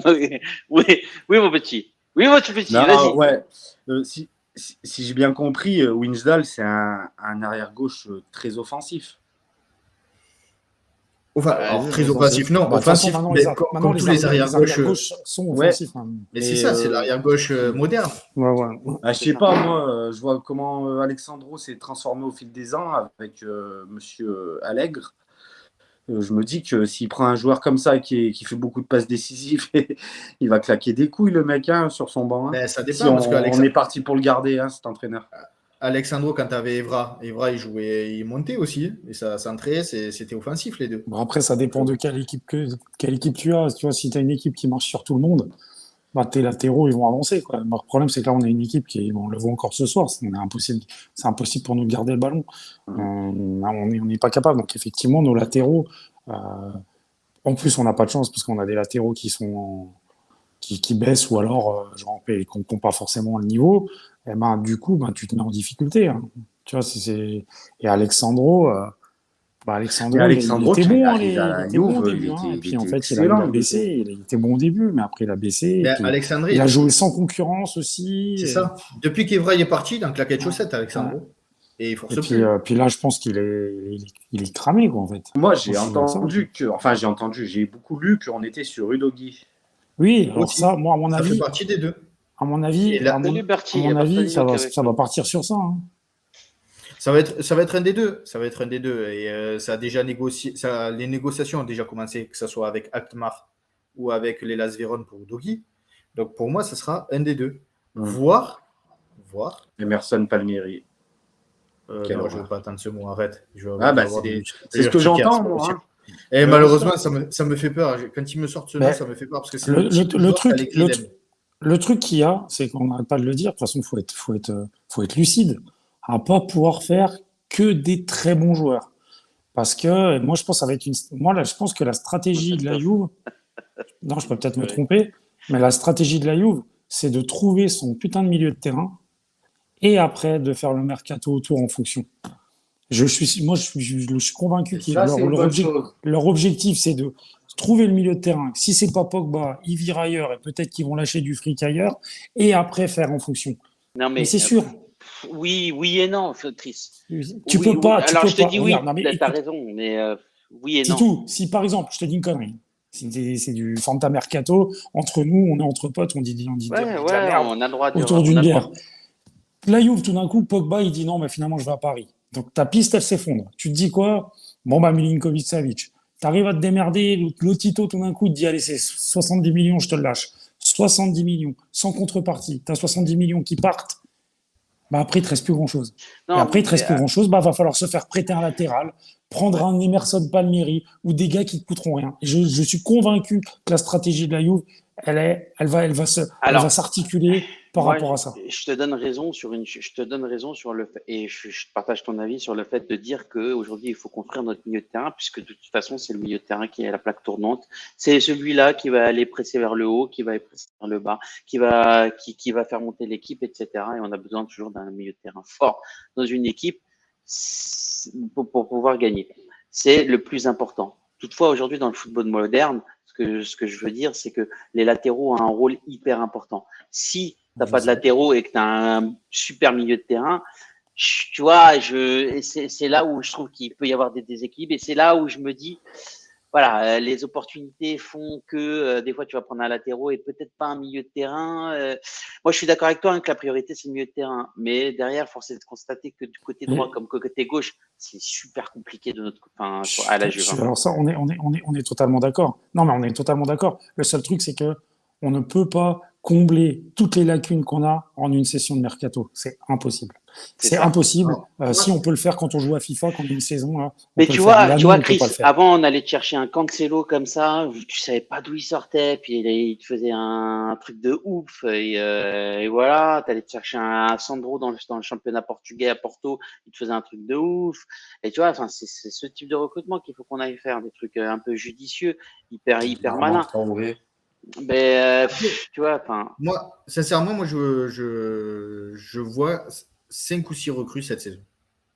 Oui, oui, mon petit. Oui, mon petit, non, vas-y. ouais. Si j'ai bien compris, Wijndal, c'est un arrière-gauche très offensif. Enfin, Ouais, alors, Oui, très mais offensif, non. bah, de toute façon, Offensif, maintenant, mais maintenant, comme tous les arrière-gauche. sont Ouais. offensifs, hein. Mais c'est ça, c'est l'arrière-gauche moderne. Ouais, ouais. Bah, je sais pas, moi, je vois comment Alexandro s'est transformé au fil des ans avec Monsieur Allègre. Je me dis que s'il prend un joueur comme ça qui fait beaucoup de passes décisives, il va claquer des couilles, le mec, hein, sur son banc. Hein. Ben, ça dépend, Si parce on est parti pour le garder, hein, cet entraîneur. Alexandro, quand tu avais Evra, il montait aussi. Et ça centrait, c'était offensif, les deux. Bon, après, ça dépend de quelle équipe tu as. Tu vois, si tu as une équipe qui marche sur tout le monde, bah, tes latéraux, ils vont avancer, quoi. Le problème, c'est que là, on a une équipe on le voit encore ce soir, c'est impossible pour nous de garder le ballon. On n'est pas capable. Donc, effectivement, nos latéraux, en plus, on n'a pas de chance parce qu'on a des latéraux qui baissent ou alors qui n'ont pas forcément le niveau. Et ben, du coup, tu te mets en difficulté. Hein. Tu vois, et Alexandro. Alexandro, Alexandro, il était quand il bon, arrive à la il était bon au Juve, début. il Et puis en était fait, il a excellent. baissé. Il était bon au début, mais après, il a baissé. Et puis, Alexandre, il a joué sans concurrence aussi. c'est ça. Depuis qu'Evra est parti, il a claqué de chaussettes, Alexandro. Et il force Et plus. puis là, je pense qu'il est cramé, quoi, en fait. Moi, j'ai J'ai entendu j'ai beaucoup lu qu'on était sur Udogi. Oui, alors Aussi. ça, moi, à mon Ça fait avis, partie des deux. à mon avis, Et là- à mon, Salut Bertie, à il y a mon avis, Bartolino qui avait ça va partir sur ça. Hein. Ça va être un des deux. Ça va être un des deux. Et ça a déjà négocié. Les négociations ont déjà commencé, que ce soit avec Alkmaar ou avec les Las Véron pour Udogi. Donc pour moi, ça sera un des deux. Voir. Emerson Palmieri. Non, Quelle je ne horreur. veux pas attendre ce mot, arrête. Je vais Ah, bah, avoir c'est ce que j'entends, moi. Hein. Et malheureusement, ça me fait peur. Quand ils me sortent ce nom, Mais ça me fait peur parce que c'est le truc qu'il y a, c'est qu'on n'arrête pas de le dire. De toute façon, faut être lucide. À pas pouvoir faire que des très bons joueurs. Parce que moi, je pense que ça va être moi, là, je pense que la stratégie de la Juve, non, je peux peut-être me tromper, mais la stratégie de la Juve, c'est de trouver son putain de milieu de terrain et après de faire le mercato autour en fonction. Je suis convaincu que leur objectif, c'est de trouver le milieu de terrain. Si c'est pas Pogba, ils virent ailleurs et peut-être qu'ils vont lâcher du fric ailleurs et après faire en fonction. Non, mais c'est sûr. Oui et non, Chris. Tu peux pas. Alors je te dis oui, tu as raison, mais oui et non. Titou, si par exemple, je te dis une connerie, c'est du Fanta Mercato, entre nous, on est entre potes, on dit de la merde on a le droit de autour d'une bière. La Juve, tout d'un coup, Pogba, il dit non, mais finalement, je vais à Paris. Donc ta piste, elle s'effondre. Tu te dis quoi? Bon, bah, Milinkovic-Savic. T'arrives à te démerder, Lotito, tout d'un coup, il te dit allez, c'est 70 millions, je te le lâche. 70 millions, sans contrepartie. T'as 70 millions qui partent. Bah après, il te reste plus grand-chose. Et après, il te reste plus grand-chose. Bah, va falloir se faire prêter un latéral, prendre un Emerson Palmieri ou des gars qui ne coûteront rien. Et je suis convaincu que la stratégie de la Juve, elle va s'articuler par rapport à ça. Je te donne raison sur le fait, et je partage ton avis sur le fait de dire qu'aujourd'hui, il faut construire notre milieu de terrain, puisque de toute façon, c'est le milieu de terrain qui est la plaque tournante. C'est celui-là qui va aller presser vers le haut, qui va aller presser vers le bas, qui va faire monter l'équipe, etc. Et on a besoin toujours d'un milieu de terrain fort dans une équipe pour pouvoir gagner. C'est le plus important. Toutefois, aujourd'hui, dans le football moderne, ce que je veux dire, c'est que les latéraux ont un rôle hyper important. Si tu n'as pas de latéraux et que tu as un super milieu de terrain, tu vois, c'est là où je trouve qu'il peut y avoir des déséquilibres et c'est là où je me dis, voilà, les opportunités font que des fois tu vas prendre un latéraux et peut-être pas un milieu de terrain. Moi, je suis d'accord avec toi hein, que la priorité c'est le milieu de terrain, mais derrière, force est de constater que du côté droit comme côté gauche, c'est super compliqué à la Juve. Alors ça, on est totalement d'accord. Non, mais on est totalement d'accord. Le seul truc, c'est que on ne peut pas combler toutes les lacunes qu'on a en une session de mercato. C'est impossible. C'est impossible. Si on peut le faire quand on joue à FIFA, quand il y a une saison. Là, mais tu vois, Chris, avant on allait te chercher un Cancelo comme ça, tu savais pas d'où il sortait, puis il te faisait un truc de ouf, et voilà, tu allais te chercher un Sandro dans le championnat portugais à Porto, il te faisait un truc de ouf, et tu vois, enfin c'est ce type de recrutement qu'il faut qu'on aille faire, des trucs un peu judicieux, hyper malins. Mais tu vois, enfin. Moi, sincèrement, je vois 5 ou 6 recrues cette saison.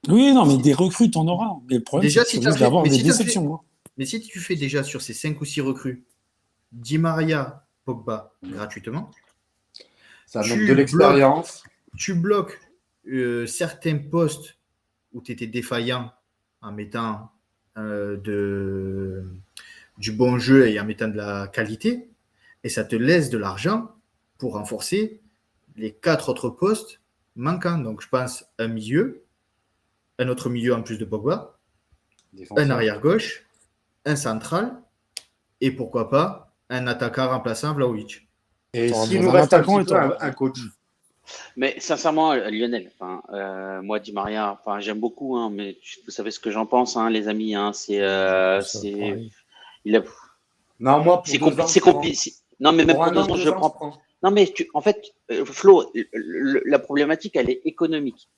Oui, non, mais des recrues, t'en auras. Mais le problème, c'est que tu risques d'avoir des déceptions. Mais si tu fais déjà sur ces 5 ou 6 recrues, Di Maria, Pogba, gratuitement. Ça donne de l'expérience. Tu bloques certains postes où tu étais défaillant en mettant du bon jeu et en mettant de la qualité. Et ça te laisse de l'argent pour renforcer les 4 autres postes manquants. Donc, je pense un milieu, un autre milieu en plus de Pogba, un arrière-gauche, un central, et pourquoi pas un attaquant remplaçant Vlahovic. Et s'il nous reste un coach. Mais sincèrement, Lionel, moi, Di Maria, j'aime beaucoup, hein, mais vous savez ce que j'en pense, hein, les amis. Hein, Non, moi, c'est compliqué. Non, mais même pour 2 ans, je prends. Non, mais en fait, Flo, la problématique, elle est économique.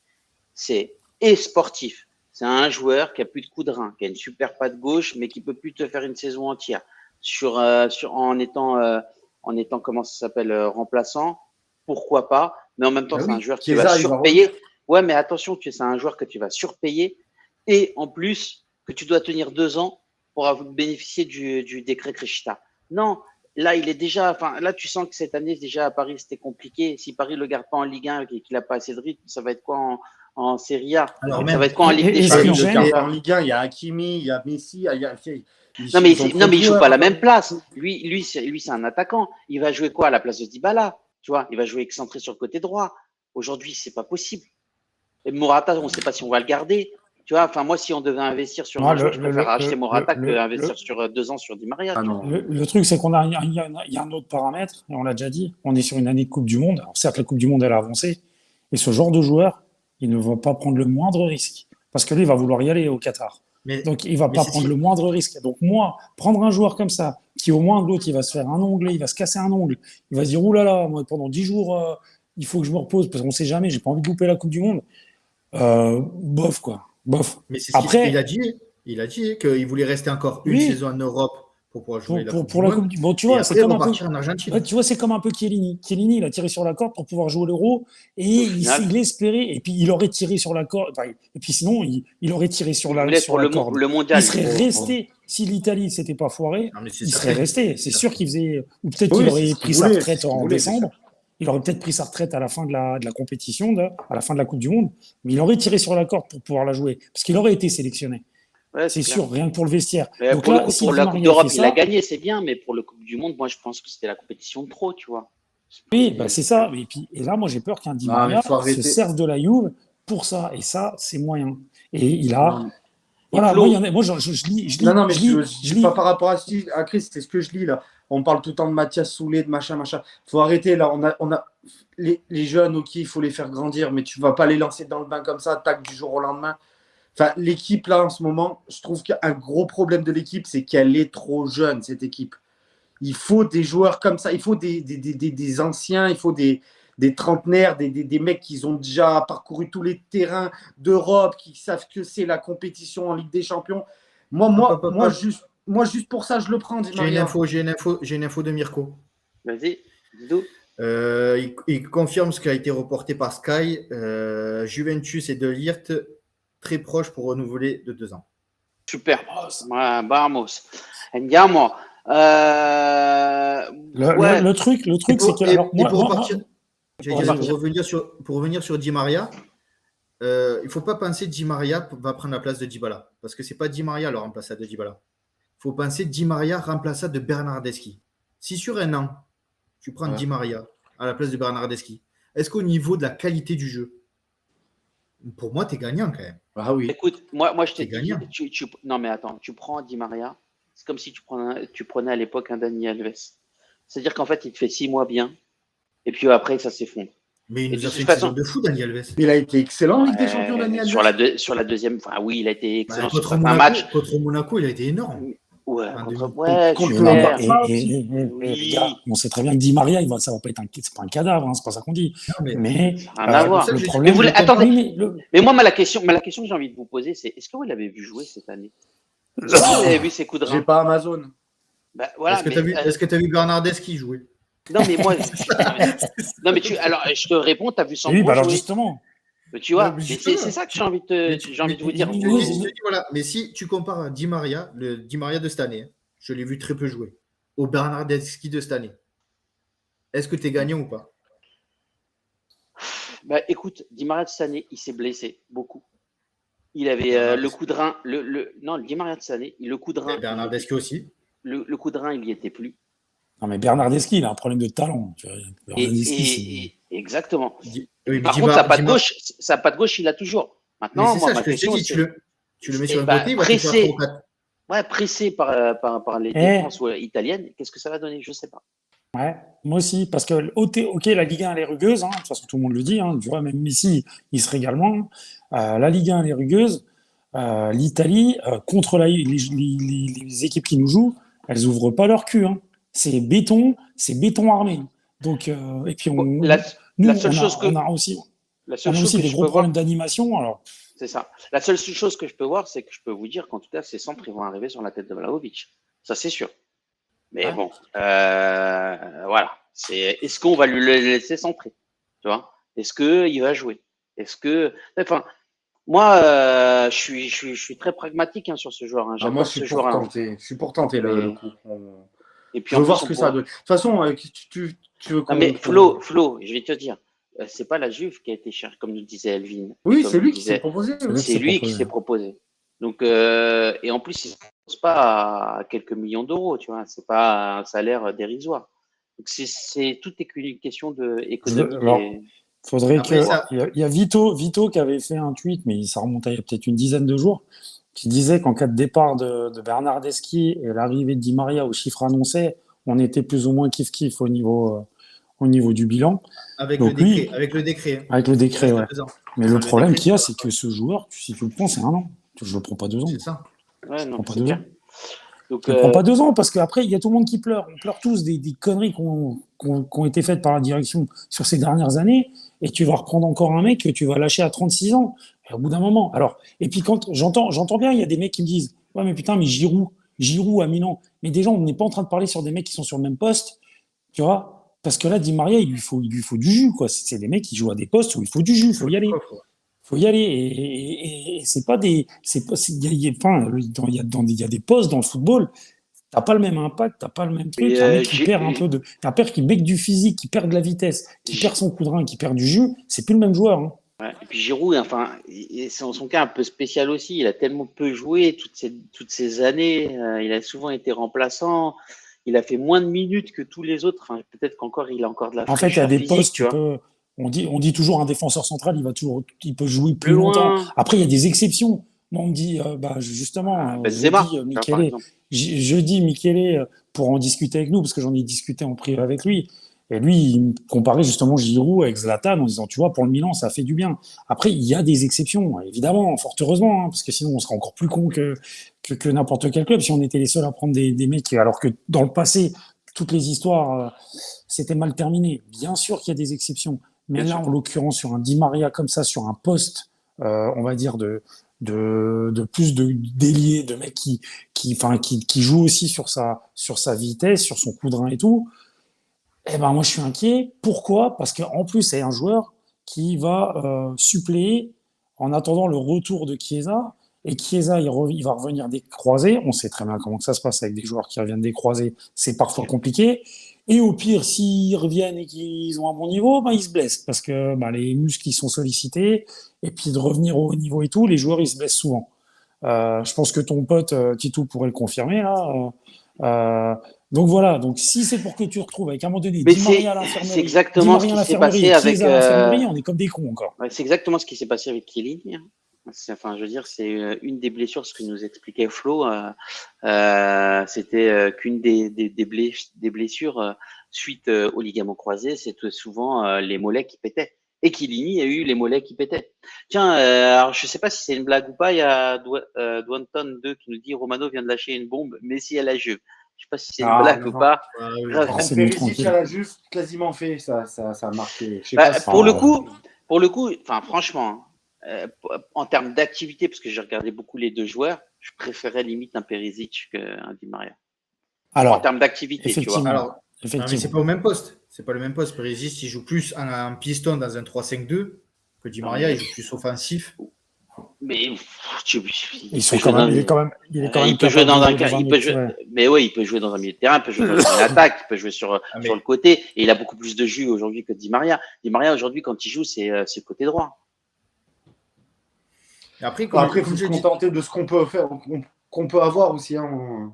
C'est sportif. C'est un joueur qui a plus de coups de rein, qui a une super patte gauche, mais qui peut plus te faire une saison entière. En étant comment ça s'appelle, remplaçant, pourquoi pas. Mais en même temps, c'est un joueur qui va surpayer. Ouais, mais attention, c'est un joueur que tu vas surpayer et en plus que tu dois tenir 2 ans pour bénéficier du décret Crescita. Non. Là, il est déjà. Là, tu sens que cette année, déjà à Paris, c'était compliqué. Si Paris le garde pas en Ligue 1 et qu'il n'a pas assez de rythme, ça va être quoi en Serie A? Ça va être quoi en Ligue des Champions? En Ligue 1, il y a Hakimi, il y a Messi, Non, mais, ils ont trop non, mais de il joue joueurs. pas à la même place. Lui, c'est un attaquant. Il va jouer quoi à la place de Dybala? Tu vois, il va jouer excentré sur le côté droit. Aujourd'hui, c'est pas possible. Et Morata, on ne sait pas si on va le garder. Tu vois, enfin, moi, si on devait investir sur Moi, un joueur, je préfère acheter Morata qu'investir sur 2 ans sur Di Maria. Ah Tu vois. non. le truc, c'est qu'on a, il y a un autre paramètre, et on l'a déjà dit, on est sur une année de Coupe du Monde. Alors, certes, la Coupe du Monde, elle a avancé, et ce genre de joueur, il ne va pas prendre le moindre risque, parce que lui, il va vouloir y aller au Qatar. Mais, Donc, il va mais pas c'est- prendre le moindre risque. Donc, moi, prendre un joueur comme ça, qui au moins de l'autre, il va se faire un ongle, il va se casser un ongle, il va se dire, oulala, moi, pendant 10 jours, il faut que je me repose, parce qu'on sait jamais, j'ai pas envie de louper la Coupe du Monde. Bof, quoi. Bof. mais c'est ce Après, qu'il a dit. Il a dit qu'il voulait rester encore une oui, saison en Europe pour pouvoir jouer la Coupe pour du la Monde Coupe du Bon, tu et vois, c'est après comme un peu. repartir en Argentine. Ouais, tu vois, c'est comme un peu Chiellini. Chiellini, il a tiré sur la corde pour pouvoir jouer l'Euro et Au final, il espérait, et puis il aurait tiré sur la corde, enfin, et puis sinon, il aurait tiré sur il voulait sur pour la corde. le Il mondial. serait resté, si l'Italie s'était pas foirée, Non, mais c'est il serait certain. resté. C'est sûr qu'il faisait, ou peut-être Oui, qu'il c'est aurait ce pris qu'il sa voulait, retraite c'est ce qu'il en voulait, bien décembre. Il aurait peut-être pris sa retraite à la fin de la compétition, à la fin de la Coupe du Monde, mais il aurait tiré sur la corde pour pouvoir la jouer, parce qu'il aurait été sélectionné. Ouais, C'est clair. sûr, rien que pour le vestiaire. Mais Donc pour là, si pour Di la Coupe Maria d'Europe, fait il a ça, gagné, c'est bien, mais pour le Coupe du Monde, moi, je pense que c'était la compétition de trop, tu vois. oui, bah c'est ça. Et là, moi, j'ai peur qu'un Di Non, mais Maria faut se arrêter. serve de la Juve pour ça. Et ça, c'est moyen. Et il a. Non, Et Voilà, Flo, moi, je lis, non, mais je je lis. pas par rapport à Chris, c'est ce que je lis là. On parle tout le temps de Mathias Soulé, de machin, machin. Faut arrêter là. On a les jeunes, ok, il faut les faire grandir, mais tu vas pas les lancer dans le bain comme ça, tac, du jour au lendemain. Enfin, l'équipe là en ce moment, je trouve qu'un gros problème de l'équipe, c'est qu'elle est trop jeune, cette équipe. Il faut des joueurs comme ça, il faut des anciens, il faut des trentenaires, des mecs qui ont déjà parcouru tous les terrains d'Europe, qui savent que c'est la compétition en Ligue des Champions. Moi, juste pour ça, je le prends, Di J'ai une Maria. info de Mirko. vas-y, Didou. Il confirme ce qui a été reporté par Sky. Juventus et De Ligt très proches pour renouveler de 2 ans. Super. Ouais, vamos. Andiamo. Ouais. Le truc, c'est que. Alors, moi, pour moi- repartir, moi- j'allais Vas-y, dire, vas-y. pour revenir sur Di Maria, il ne faut pas penser que Di Maria va prendre la place de Dybala. Parce que ce n'est pas Di Maria le remplaçant de Dybala. Il faut penser Di Maria remplaçant de Bernardeschi. Si sur un an, tu prends Ouais. Di Maria à la place de Bernardeschi, est-ce qu'au niveau de la qualité du jeu, pour moi, tu es gagnant quand même. Ah oui. Écoute, moi je t'ai C'est dit, gagnant. non mais attends, tu prends Di Maria, c'est comme si tu prenais à l'époque un Dani Alves. C'est-à-dire qu'en fait, il te fait 6 mois bien, et puis après, ça s'effondre. Mais il Et nous de a toute fait une façon- saison de fou, Dani Alves. Il a été excellent en Ligue des Champions, Daniel. Sur la deuxième, enfin oui, il a été excellent sur Contre certains matchs. Monaco, il a été énorme. Ouais, Enfin, ouais, contre Mais le non, super. Barça. les gars, on sait très bien que Di Maria, ça va pas être c'est pas un cadavre, hein, c'est pas ça qu'on dit. Non, mais- Mais Rien à voir. le Mais problème. vous voulez- attendez. Oui, Mais moi, la question que j'ai envie de vous poser, c'est est-ce que vous l'avez vu jouer cette année? Est-ce que vous avez vu ses coups de J'ai rein? pas Amazon. Bah, voilà, Est-ce que mais, tu as vu Bernardeschi jouer? non, mais moi, non, mais alors, je te réponds, tu as vu Sandro oui, bah alors jouer. justement. Tu vois, Mais mais justement. c'est ça que j'ai envie de vous dire. Je te dis, voilà. Mais si tu compares Di Maria, le Di Maria de cette année, je l'ai vu très peu jouer, au Bernardeschi de cette année, est-ce que tu es gagnant ou pas? Bah, écoute, Di Maria de cette année, il s'est blessé beaucoup. Il avait le coup de rein. Non, le Di Maria de cette année, le coup de rein. Bernardeschi aussi. Le coup de rein, il n'y était plus. Non, mais Bernardeschi, il a un problème de talent. Tu vois. Bernardeschi, Exactement. Oui, mais Par Di contre, Mar- sa patte Di Mar- gauche, il a toujours. Mais Maintenant, c'est moi, ça, ma ce que je t'ai question, dit, tu le mets sur un bah, côté, il va te faire pressé. 3 ou 4. Ouais, pressé par les défenses italiennes, qu'est-ce que ça va donner? Je ne sais pas. Ouais, moi aussi, parce que ok, la Ligue 1 elle est rugueuse, hein, de toute façon tout le monde le dit, hein, tu vois, même Messi il se régale moins. La Ligue 1 elle est rugueuse. L'Italie contre les équipes qui nous jouent, elles ouvrent pas leur cul. Hein. C'est béton armé. Donc et puis Bon, nous la seule chose on a aussi des je gros peux problèmes voir, d'animation. Alors c'est ça. La seule chose que je peux voir, c'est que je peux vous dire qu'en tout cas, ces centres ils vont arriver sur la tête de Vlahovic. Ça, c'est sûr. Mais bon, voilà. Est-ce qu'on va lui le laisser centrer? Tu vois? Est-ce qu'il va jouer? Enfin, moi, je suis très pragmatique hein, sur ce joueur. Hein. Moi, J'adore ce joueur-là. je suis pour tenter le Mais- coup. Et puis Je veux en voir plus, ce que on ça pourra- donne. De toute façon, tu veux Non, qu'on. mais Flo, je vais te dire, c'est pas la Juve qui a été cherchée, comme nous disait Elvin. Oui, Comme c'est nous lui qui disait- s'est proposé. lui C'est lui qui s'est proposé. Donc, et en plus, pas à quelques millions d'euros, tu vois. C'est pas un salaire dérisoire. Donc tout est qu'une question de économique Alors, et faudrait Après, que. ça, Il y a Vito qui avait fait un tweet, mais ça remonte à il y a peut-être une dizaine de jours, qui disait qu'en cas de départ de Bernardeschi et l'arrivée de Di Maria aux chiffres annoncés, on était plus ou moins kiff-kiff au niveau du bilan. Donc lui, avec le décret, avec le il décret, reste ouais. 2 ans. Mais le Sans le problème décret, qu'il y tu a, vois, c'est que ce joueur, si tu le prends, c'est 1 an. Je ne le prends pas 2 ans. c'est ça. ouais, Je non, prends pas c'est 2 ans. clair. Donc Je ne prends pas 2 ans parce qu'après, il y a tout le monde qui pleure. On pleure tous des conneries qui ont été faites par la direction sur ces dernières années. Et tu vas reprendre encore un mec que tu vas lâcher à 36 ans. Et au bout d'un moment. Alors, et puis quand j'entends bien, il y a des mecs qui me disent, ouais, mais putain, mais Giroud à Milan. Mais déjà, on n'est pas en train de parler sur des mecs qui sont sur le même poste, tu vois. Parce que là, Di Maria, il lui faut du jus, quoi. C'est des mecs qui jouent à des postes où il faut du jus, il faut y aller. Faut y aller et c'est pas des c'est pas enfin il y a des postes dans le football, t'as pas le même impact, t'as pas le même truc. et Un mec qui perd un peu de un père qui met du physique, qui perd de la vitesse, qui perd son coup de rein, qui perd du jus, c'est plus le même joueur, hein. ouais, et puis Giroud, enfin, c'est son cas un peu spécial aussi. Il a tellement peu joué toutes ces années. Il a souvent été remplaçant. Il a fait moins de minutes que tous les autres. Enfin, peut-être qu'encore il a encore de la En fait, il y a fraîcheur des physique, postes, tu vois. on dit toujours un défenseur central, il peut jouer Plus plus longtemps. loin, Après, il y a des exceptions. Moi, on me dit, justement, Benzema, tu vois, par exemple. jeudi, Michele, pour en discuter avec nous, parce que j'en ai discuté en privé avec lui. Et lui, il me comparait justement Giroud avec Zlatan en disant, tu vois, pour le Milan, ça fait du bien. Après, il y a des exceptions, évidemment, fort heureusement, hein, parce que sinon, on serait encore plus con que n'importe quel club si on était les seuls à prendre des mecs, alors que dans le passé, toutes les histoires, c'était mal terminé. Bien sûr qu'il y a des exceptions, mais Bien là, sûr. en l'occurrence, sur un Di Maria comme ça, sur un poste, on va dire de plus de d'ailier, de mecs qui joue aussi sur sa vitesse, sur son coup de rein et tout. Eh ben moi je suis inquiet. Pourquoi? Parce qu'en plus c'est un joueur qui va suppléer en attendant le retour de Chiesa. Et Chiesa, il va revenir des croisés. On sait très bien comment ça se passe avec des joueurs qui reviennent des croisés. C'est parfois compliqué. Et au pire, s'ils reviennent et qu'ils ont un bon niveau, ben, ils se blessent parce que ben, les muscles ils sont sollicités. Et puis de revenir au haut niveau et tout, les joueurs ils se blessent souvent. Je pense que ton pote Titou pourrait le confirmer là. Euh, donc voilà, donc si c'est pour que tu retrouves avec à un moment donné Mais Di Maria à c'est l'infirmerie, Di exactement ce Maria à qui s'est l'infirmerie passé et avec. Chiesa à l'infirmerie, on est comme des cons encore. Ouais, c'est exactement ce qui s'est passé avec Chiellini, hein. Enfin, je veux dire, c'est une des blessures, ce que nous expliquait Flo. C'était qu'une des blessures suite au ligament croisé, c'était souvent les mollets qui pétaient. Et Chiellini a eu les mollets qui pétaient. Tiens, alors je sais pas si c'est une blague ou pas, il y a Dwanton 2 qui nous dit Romano vient de lâcher une bombe, Messi à la Juve. Je sais pas si c'est une Ah, blague mais ou non. pas. Ah oui. Grave. Quand Laissez-nous Perisic tranquille. à la Juve, quasiment fait, ça a marqué. Je sais Bah, pas si- pour le coup, enfin franchement, en termes d'activité, parce que j'ai regardé beaucoup les deux joueurs, je préférais limite un Perisic qu'un Di Maria. En Alors, termes d'activité, tu vois. effectivement, Alors, non, mais c'est effectivement. pas au même poste. C'est pas le même poste. Perisic, il joue plus en piston dans un 3-5-2 que Di Non, Maria, mais- il joue plus offensif. Mais Ils sont quand même, il est quand même il peut jouer capable dans de un, jouer dans un il milieu peut de jouer, terrain. mais oui, il peut jouer dans un milieu de terrain, il peut jouer dans une attaque, il peut jouer sur Ah, sur le côté, et il a beaucoup plus de jus aujourd'hui que Di Maria. Di Maria aujourd'hui, quand il joue, c'est côté droit. Et après, Bon, après, il faut comme se je dis, contenter de ce qu'on peut faire, qu'on peut avoir aussi, hein.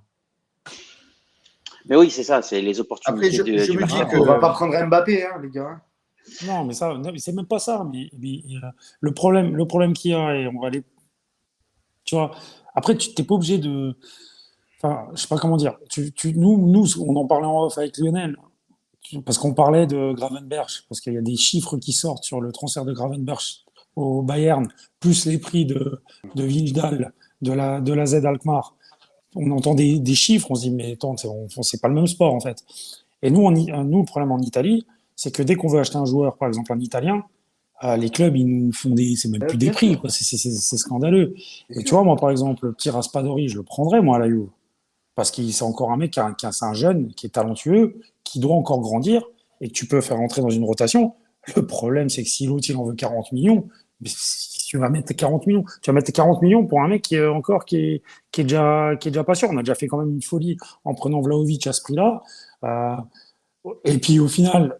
Mais oui, c'est ça, c'est les opportunités Après, je du me dis marché. que- On va pas prendre Mbappé, hein, les gars. Non, mais ça, non, mais c'est même pas ça. Mais, le problème qu'il y a, et on va aller, tu vois. Après, tu t'es pas obligé de. Enfin, je sais pas comment dire. Nous, on en parlait en off avec Lionel, parce qu'on parlait de Gravenberch, parce qu'il y a des chiffres qui sortent sur le transfert de Gravenberch au Bayern, plus les prix de Wijndal, de la Z Alkmaar. On entend des chiffres, on se dit, mais attends, c'est pas le même sport, en fait. Et nous, le problème en Italie, c'est que dès qu'on veut acheter un joueur, par exemple un Italien, les clubs, ils nous font c'est même plus des Bien prix, sûr. quoi. C'est scandaleux. Bien Et tu sûr. vois, moi, par exemple, le petit Raspadori, je le prendrais, moi, à la Juve. Parce que c'est encore un mec c'est un jeune qui est talentueux, qui doit encore grandir, et que tu peux faire rentrer dans une rotation. Le problème, c'est que si l'autre, il en veut 40 millions, mais tu vas mettre 40 millions. Tu vas mettre 40 millions pour un mec qui est déjà pas sûr. On a déjà fait quand même une folie en prenant Vlahovic à ce prix-là. Euh, et puis au final,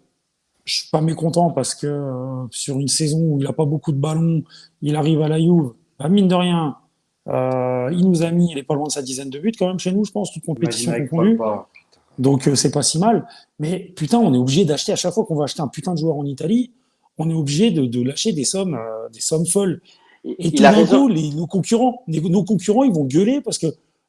je suis pas mécontent parce que sur une saison où il a pas beaucoup de ballons, il arrive à la Juve. Bah, mine de rien, Il nous a mis, il est pas loin de sa dizaine de buts quand même chez nous, je pense, toute compétition Imagine avec confondue. Pogba. Donc, c'est pas si mal. Mais putain, on est obligé d'acheter à chaque fois qu'on va acheter un putain de joueur en Italie, on est obligé de lâcher des sommes folles. Et tout Il a d'un raison. coup, nos concurrents, ils vont gueuler parce que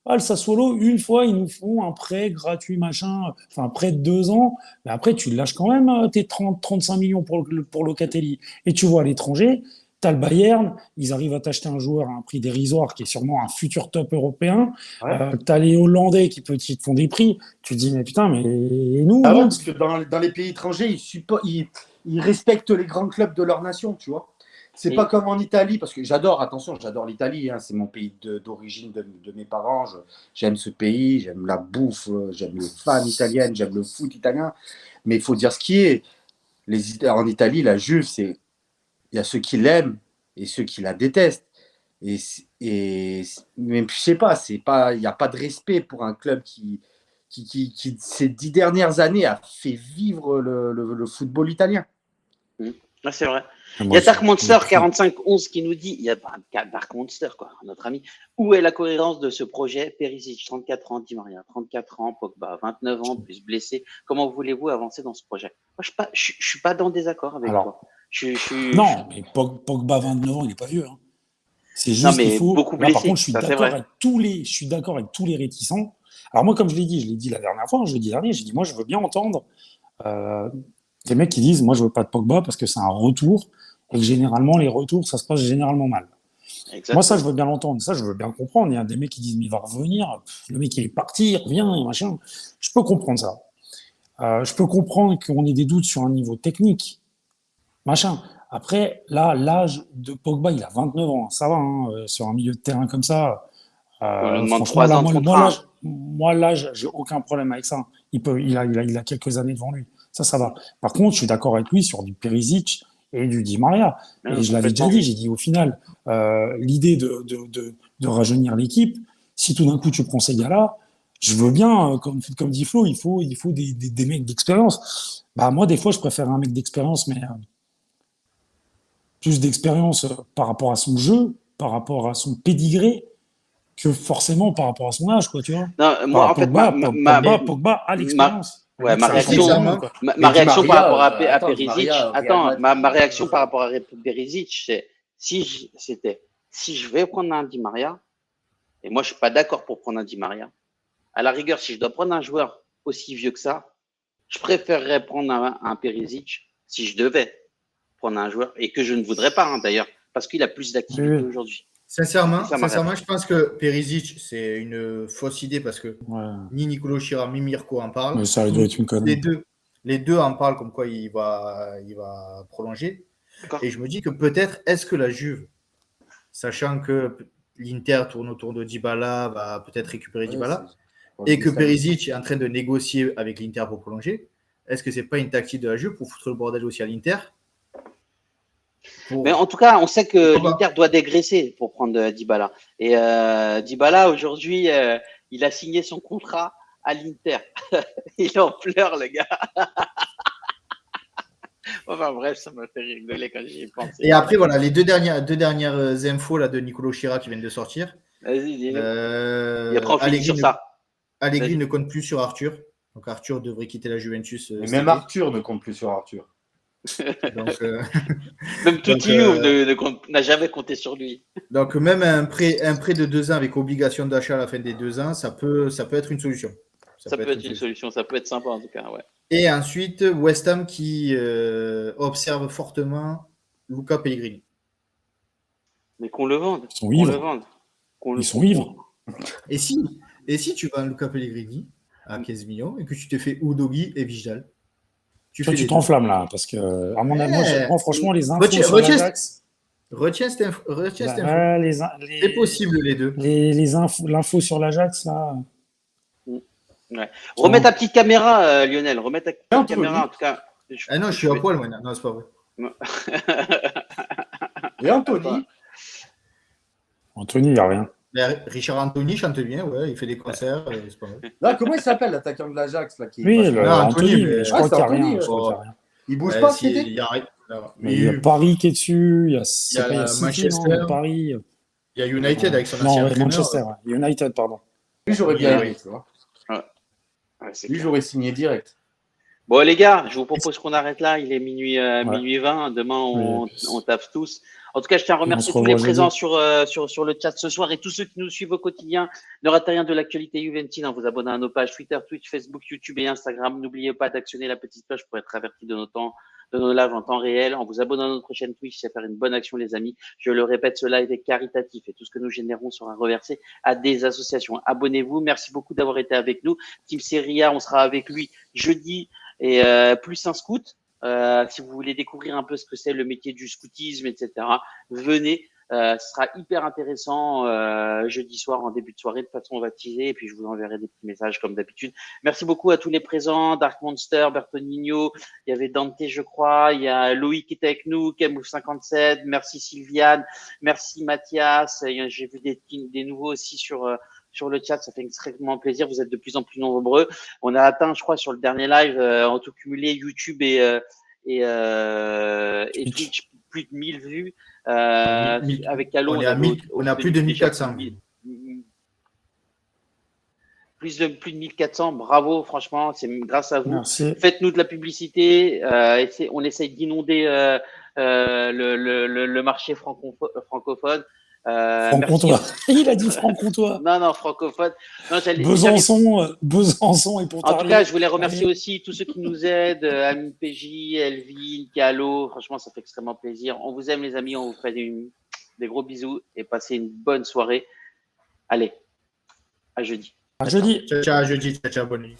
le Sassuolo, une fois, ils nous font un prêt gratuit, machin, enfin, un prêt de 2 ans. Mais après, tu lâches quand même tes 35 millions pour Locatelli. Et tu vois, à l'étranger, t'as le Bayern, ils arrivent à t'acheter un joueur à un prix dérisoire qui est sûrement un futur top européen. Ouais. T'as les Hollandais qui te font des prix. Tu te dis, mais putain, mais et nous, Ah ouais, hein parce que dans les pays étrangers, ils respectent les grands clubs de leur nation, tu vois. C'est Et- pas comme en Italie, parce que j'adore l'Italie, hein, c'est mon pays d'origine de mes parents. J'aime ce pays, j'aime la bouffe, j'aime les fans italiennes, j'aime le foot italien. Mais il faut dire ce qui est. En Italie, la Juve, il y a ceux qui l'aiment et ceux qui la détestent. Mais je sais pas, il n'y a pas de respect pour un club qui, ces 10 dernières années, a fait vivre le football italien. Ah, c'est vrai. Moi, Il y a Dark je- Monster 4511 qui nous dit, il y a Dark Monster, quoi, notre ami. Où est la cohérence de ce projet? Perisic, 34 ans, Di Maria, 34 ans, Pogba, 29 ans, plus blessé. Comment voulez-vous avancer dans ce projet? Moi, je suis pas dans le désaccord avec Alors, toi. Je- non, mais Pogba, 29 ans, il n'est pas vieux. Hein. C'est Non, juste qu'il mais faut. beaucoup Là, par blessé, contre, je suis ça c'est d'accord vrai. avec tous les réticents. Alors moi, comme je l'ai dit la dernière fois, jeudi dernier, j'ai dit moi, je veux bien entendre euh, des mecs qui disent moi, je veux pas de Pogba parce que c'est un retour et que généralement les retours, ça se passe généralement mal. Moi, ça, je Exactement. veux bien l'entendre. Ça, je veux bien comprendre. Il y a des mecs qui disent mais il va revenir. Le mec, il est parti, il revient, et machin. Je peux comprendre ça. Je peux comprendre qu'on ait des doutes sur un niveau technique, machin. Après, là, l'âge de Pogba, il a 29 ans. Ça va, hein, sur un milieu de terrain comme ça. On lui demande Franchement, 3 là, ans de contrat. l'âge, j'ai aucun problème avec ça. Il a quelques années devant lui. Ça va. Par contre, je suis d'accord avec lui sur du Perisic et du Di Maria. Et je l'avais déjà Complètement. dit, j'ai dit au final, l'idée de rajeunir l'équipe, si tout d'un coup tu prends ces gars-là, je veux bien, comme dit Flo, il faut des mecs d'expérience. Bah, moi, des fois, je préfère un mec d'expérience, mais plus d'expérience par rapport à son jeu, par rapport à son pédigré, que forcément par rapport à son âge, quoi, tu vois. Non, moi, en fait, Pogba a l'expérience. ouais, C'est un champion, quoi. ma Mais Di réaction par Maria, rapport à attends, Di Perisic, Maria, Real attends, Madrid, ma réaction par rapport à Perisic, c'est si je vais prendre un Di Maria, et moi je suis pas d'accord pour prendre un Di Maria, à la rigueur, si je dois prendre un joueur aussi vieux que ça, je préférerais prendre un Perisic si je devais prendre un joueur, et que je ne voudrais pas, hein, d'ailleurs, parce qu'il a plus d'activité Oui. aujourd'hui. Sincèrement, C'est ça, ma sincèrement, je pense que Perisic, c'est une fausse idée parce que Ouais. ni Nicolo Chira, ni Mirko en parlent. Mais ça doit être une connerie. Les deux en parlent comme quoi il va prolonger. D'accord. Et je me dis que peut-être, est-ce que la Juve, sachant que l'Inter tourne autour de Dybala, va peut-être récupérer Dybala, et que Perisic est en train de négocier avec l'Inter pour prolonger, est-ce que c'est pas une tactique de la Juve pour foutre le bordel aussi à l'Inter? Mais en tout cas, on sait que l'Inter doit dégraisser pour prendre Dybala. Et Dybala, aujourd'hui, il a signé son contrat à l'Inter. Il en pleure, le gars. Enfin bref, ça m'a fait rigoler quand j'y ai pensé. Et après, voilà, les deux dernières infos là, de Nicolo Chira qui viennent de sortir. Vas-y, dis-le. Et après, on finit sur ça. Allegri ne compte plus sur Arthur. Donc Arthur devrait quitter la Juventus. Mais même Arthur ne compte plus sur Arthur. Donc, même Tutti n'a jamais compté sur lui. Donc même un prêt de 2 ans avec obligation d'achat à la fin des 2 ans, ça peut être une solution. Ça peut être une solution, ça peut être sympa en tout cas. Ouais. Et ensuite, West Ham qui observe fortement Luca Pellegrini. Mais qu'on le vende. Ils sont ivres. Ils sont ivres. Et si tu vends Luca Pellegrini à 15 millions et que tu te fais Udogi et Vidal, tu t'enflammes là, parce que, à mon avis, moi, franchement, les infos sur l'Ajax. Retiens cette info. C'est possible, les deux. L'info sur l'Ajax, là. Ouais. Remets ta petite caméra, Lionel. Remets ta petite caméra, en tout cas. Ah non, je suis à poil, moi. Non, c'est pas vrai. Et Anthony Anthony, il n'y a rien. Richard Anthony chante bien, ouais, il fait des concerts, c'est pas vrai. Là, comment il s'appelle, l'attaquant de l'Ajax là, qui Oui, Anthony, mais je crois qu'il n'y a rien. Il bouge pas, c'était. Il y a Paris qui est dessus, il y a Manchester. Paris. Il y a United avec son Non, ancien ouais, entraîneur. Manchester, ouais. United, pardon. Lui, j'aurais bien Oui. aimé, tu vois. Ouais, c'est Lui, clair. j'aurais signé direct. Bon, les gars, je vous propose qu'on arrête là. Il est Ouais. minuit 20. Demain, Oui, on taffe tous. En tout cas, je tiens à on remercier se tous les revoit présents jeudi. sur le chat ce soir et tous ceux qui nous suivent au quotidien. Ne ratez rien de l'actualité juventine en vous abonnant à nos pages Twitter, Twitch, Facebook, YouTube et Instagram. N'oubliez pas d'actionner la petite cloche pour être averti de nos lives en temps réel. En vous abonnant à notre chaîne Twitch, c'est faire une bonne action, les amis. Je le répète, ce live est caritatif et tout ce que nous générons sera reversé à des associations. Abonnez-vous. Merci beaucoup d'avoir été avec nous. Team Serie A, on sera avec lui jeudi et plus un scout. Si vous voulez découvrir un peu ce que c'est le métier du scoutisme, etc., venez. Ce sera hyper intéressant jeudi soir en début de soirée. De toute façon, on va teaser et puis je vous enverrai des petits messages comme d'habitude. Merci beaucoup à tous les présents. Dark Monster, Bertonino, il y avait Dante, je crois. Il y a Loïc qui était avec nous, Kemou57. Merci Sylviane. Merci Mathias. J'ai vu des nouveaux aussi sur le chat. Ça fait extrêmement plaisir. Vous êtes de plus en plus nombreux. On a atteint, je crois, sur le dernier live, en tout cumulé, YouTube et Twitch, plus de 1000 vues. Avec Allo, On est à 1000, on a plus de 1400. Plus de 1400, bravo, franchement, c'est grâce à vous. Merci. Faites-nous de la publicité, on essaye d'inonder le marché francophone. Franc-comtois. Il a dit franc-comtois. Non, francophone. Non, Besançon et Pontarlier. En tout cas, je voulais remercier aussi tous ceux qui nous aident, Amine PJ, Elvin, Calo. Franchement, ça fait extrêmement plaisir. On vous aime, les amis. On vous fait des gros bisous et passez une bonne soirée. Allez, à jeudi. À jeudi. Ciao, ciao, à jeudi. Ciao, ciao, bonne nuit.